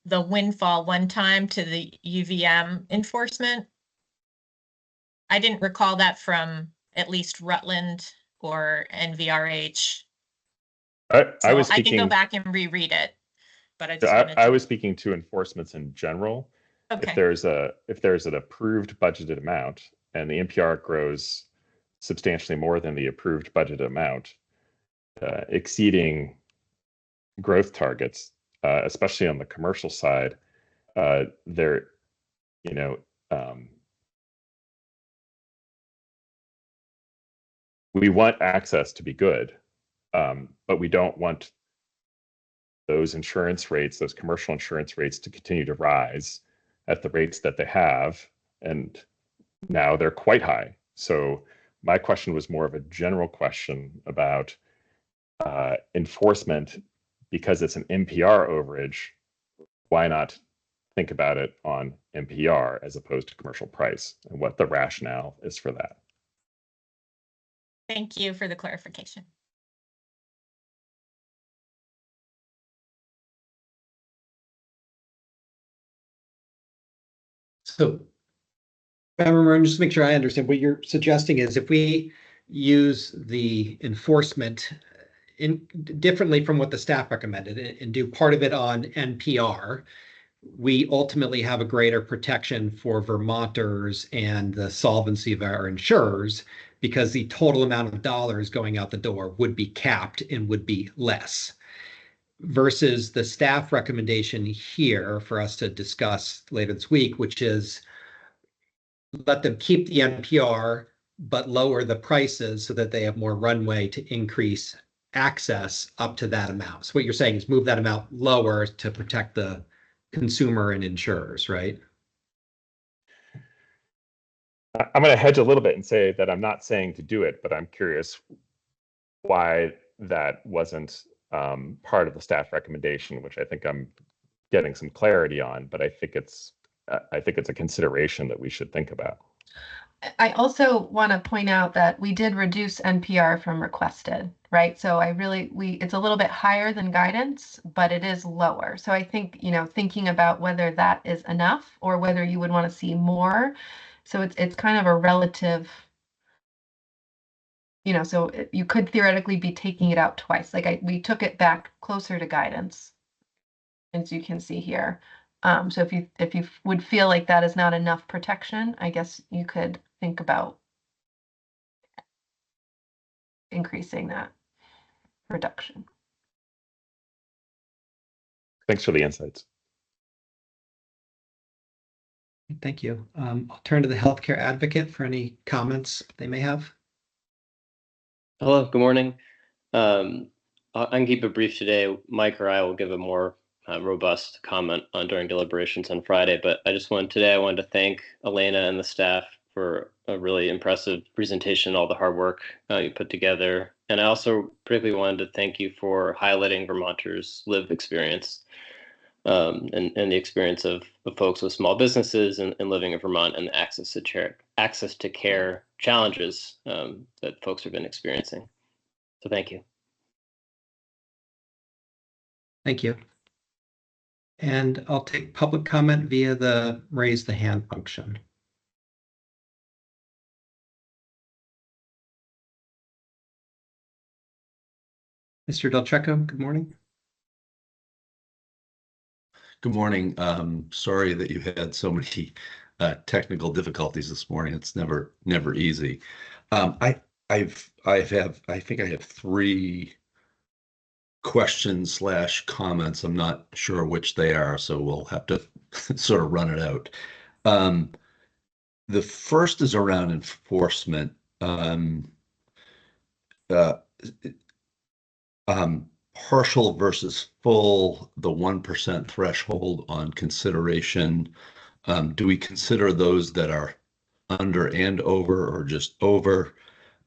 windfall one time to the UVM enforcement? I didn't recall that from at least Rutland or NVRH. I was I can go speaking. back and reread it, but I was speaking to enforcements in general. Okay. If there's an approved budgeted amount and the NPR grows substantially more than the approved budgeted amount, exceeding growth targets, especially on the commercial side, we want access to be good, but we don't want those insurance rates, those commercial insurance rates, to continue to rise at the rates that they have and now they're quite high. So my question was more of a general question about enforcement. Because it's an NPR overage, why not think about it on NPR as opposed to commercial price, and what the rationale is for that? Thank you for the clarification. So, just to make sure I understand, what you're suggesting is if we use the enforcement differently from what the staff recommended and do part of it on NPR, we ultimately have a greater protection for Vermonters and the solvency of our insurers, because the total amount of dollars going out the door would be capped and would be less. Versus the staff recommendation here for us to discuss later this week, which is let them keep the NPR, but lower the prices so that they have more runway to increase access up to that amount. So what you're saying is move that amount lower to protect the consumer and insurers, right? I'm going to hedge a little bit and say that I'm not saying to do it, but I'm curious why that wasn't part of the staff recommendation, which I think I'm getting some clarity on, but I think it's a consideration that we should think about. I also want to point out that we did reduce NPR from requested, right? So it's a little bit higher than guidance, but it is lower. So I think, thinking about whether that is enough or whether you would want to see more. So it's kind of a relative, so you could theoretically be taking it out twice. Like we took it back closer to guidance, as you can see here. So if you would feel like that is not enough protection, I guess you could think about increasing that reduction. Thanks for the insights. Thank you. I'll turn to the healthcare advocate for any comments they may have. Hello, good morning. I can keep it brief today. Mike or I will give a more robust comment during deliberations on Friday, but I wanted to thank Elena and the staff for a really impressive presentation, all the hard work you put together. And I also particularly wanted to thank you for highlighting Vermonters' lived experience and the experience of folks with small businesses and living in Vermont, and the access to care challenges that folks have been experiencing. So thank you. Thank you. And I'll take public comment via the raise the hand function. Mr. Del Treco, good morning. Good morning. Sorry that you had so many technical difficulties this morning. It's never easy. I think I have 3 questions / comments. I'm not sure which they are, so we'll have to sort of run it out. The first is around enforcement. Partial versus full, the 1% threshold on consideration. Do we consider those that are under and over, or just over?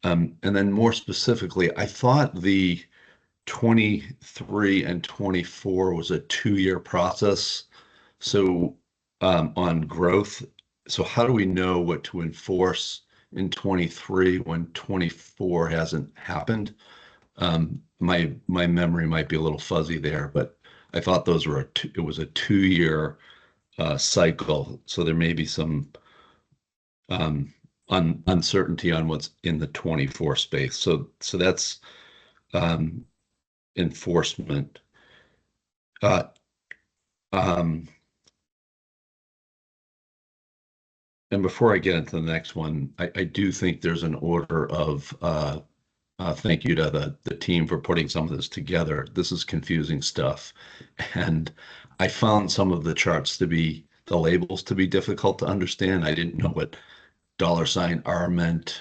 And then more specifically, I thought the 23 and 24 was a 2-year process. So on growth, so how do we know what to enforce in 23 when 24 hasn't happened? My memory might be a little fuzzy there, but I thought those were it was a 2-year cycle, so there may be some uncertainty on what's in the 24 space. So that's enforcement. And before I get into the next one, I do think there's an order of thank you to the team for putting some of this together. This is confusing stuff. And I found some of the charts the labels to be difficult to understand. I didn't know what $R meant.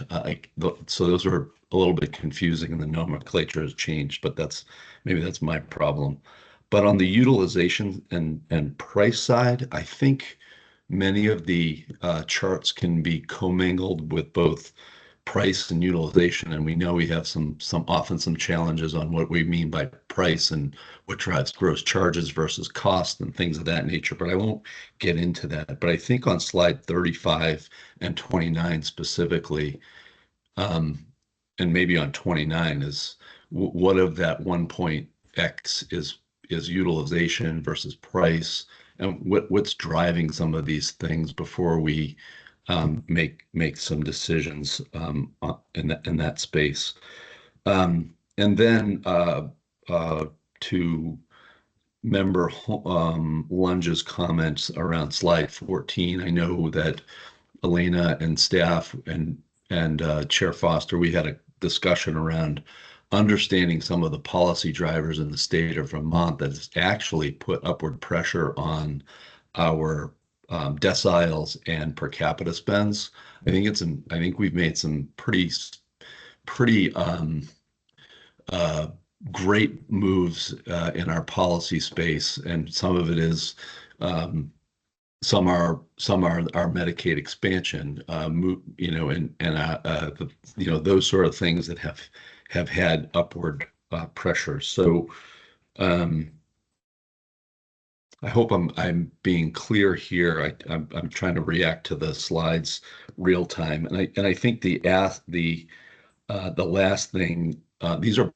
So those were a little bit confusing, and the nomenclature has changed, but maybe that's my problem. But on the utilization and price side, I think many of the charts can be commingled with both price and utilization, and we know we have often some challenges on what we mean by price and what drives gross charges versus cost and things of that nature. But I won't get into that. But I think on slide 35 and 29 specifically, and maybe on 29 is what of that 1.x is utilization versus price, and what's driving some of these things before we make some decisions in that space. And then to member Lunge's comments around slide 14, I know that Elena and staff and Chair Foster, we had a discussion around understanding some of the policy drivers in the state of Vermont that has actually put upward pressure on our deciles and per capita spends. I think we've made some pretty great moves in our policy space, and some of it is some are our Medicaid expansion, those sort of things that have had upward pressure. So I hope I'm being clear here. I'm trying to react to the slides real time, and I think the last thing, these are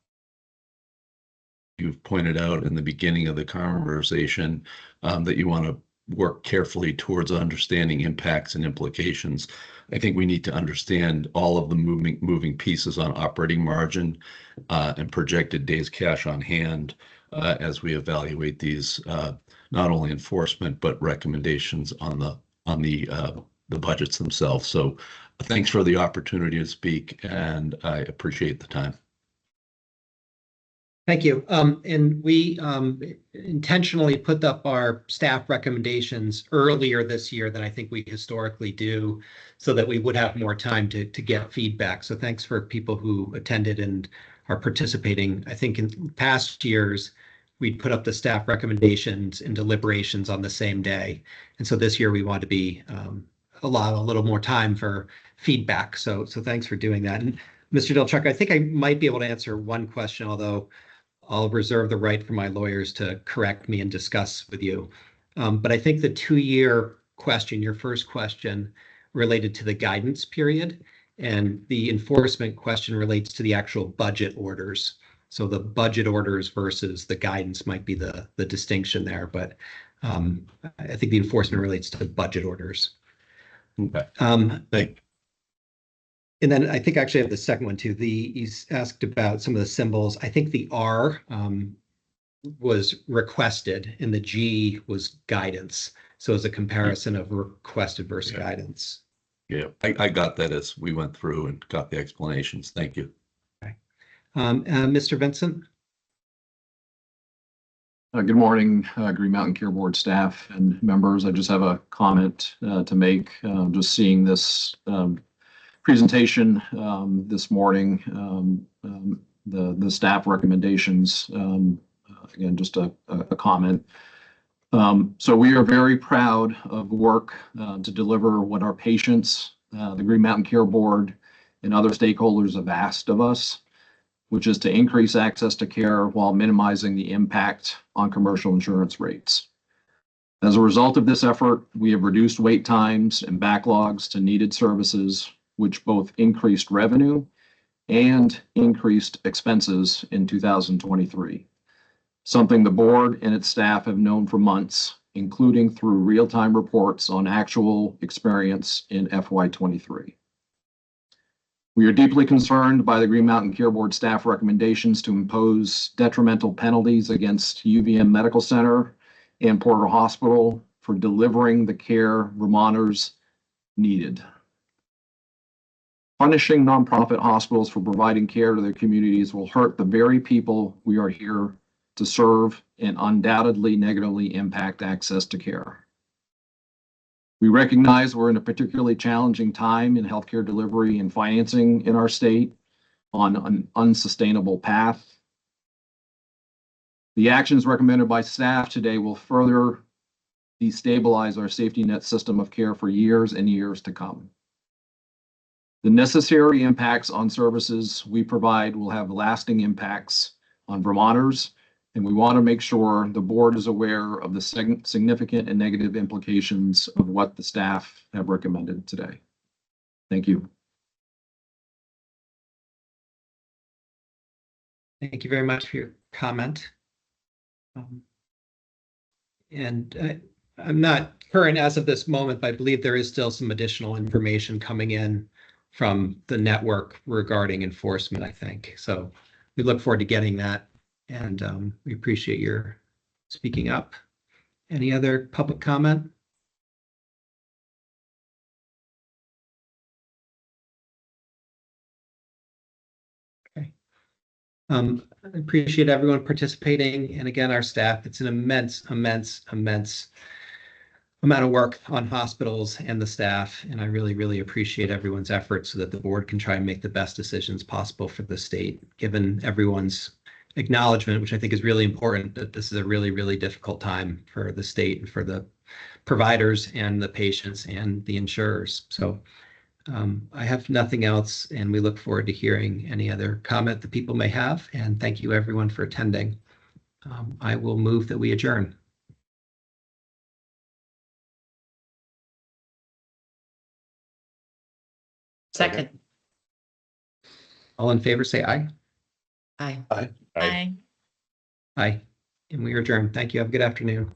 you've pointed out in the beginning of the conversation, that you want to work carefully towards understanding impacts and implications. I think we need to understand all of the moving pieces on operating margin and projected days cash on hand as we evaluate these not only enforcement but recommendations on the budgets themselves. So thanks for the opportunity to speak, and I appreciate the time. Thank you. And we intentionally put up our staff recommendations earlier this year than I think we historically do, so that we would have more time to get feedback. So thanks for people who attended and are participating. I think in past years, we'd put up the staff recommendations and deliberations on the same day. And so this year we want to be allow a little more time for feedback. So thanks for doing that. And Mr. Dilchuk, I think I might be able to answer one question, although I'll reserve the right for my lawyers to correct me and discuss with you. But I think the 2-year question, your first question, related to the guidance period, and the enforcement question relates to the actual budget orders. So the budget orders versus the guidance might be the distinction there, but I think the enforcement relates to budget orders. Okay. Thank you. And then I think actually I have the second one too. He's asked about some of the symbols. I think the R was requested and the G was guidance. So it's a comparison of requested versus guidance. Yeah, I got that as we went through and got the explanations. Thank you. Okay. Mr. Vincent? Good morning, Green Mountain Care Board staff and members. I just have a comment to make. Just seeing this presentation this morning, the staff recommendations, again, just a comment. So we are very proud of the work to deliver what our patients, the Green Mountain Care Board, and other stakeholders have asked of us, which is to increase access to care while minimizing the impact on commercial insurance rates. As a result of this effort, we have reduced wait times and backlogs to needed services, which both increased revenue and increased expenses in 2023. Something the board and its staff have known for months, including through real-time reports on actual experience in FY23. We are deeply concerned by the Green Mountain Care Board staff recommendations to impose detrimental penalties against UVM Medical Center and Porter Hospital for delivering the care Vermonters needed. Punishing nonprofit hospitals for providing care to their communities will hurt the very people we are here to serve and undoubtedly negatively impact access to care. We recognize we're in a particularly challenging time in healthcare delivery and financing in our state on an unsustainable path. The actions recommended by staff today will further destabilize our safety net system of care for years and years to come. The necessary impacts on services we provide will have lasting impacts on Vermonters, and we want to make sure the board is aware of the significant and negative implications of what the staff have recommended today. Thank you. Thank you very much for your comment. I'm not current as of this moment, but I believe there is still some additional information coming in from the network regarding enforcement, I think. So we look forward to getting that, and we appreciate your speaking up. Any other public comment? Okay. I appreciate everyone participating, and again, our staff. It's an immense amount of work on hospitals and the staff, and I really appreciate everyone's efforts so that the board can try and make the best decisions possible for the state, given everyone's acknowledgement, which I think is really important, that this is a really difficult time for the state and for the providers and the patients and the insurers. So I have nothing else, and we look forward to hearing any other comment that people may have, and thank you everyone for attending. I will move that we adjourn. Second. All in favor, say aye. Aye. Aye. Aye. Aye. And we are adjourned. Thank you. Have a good afternoon.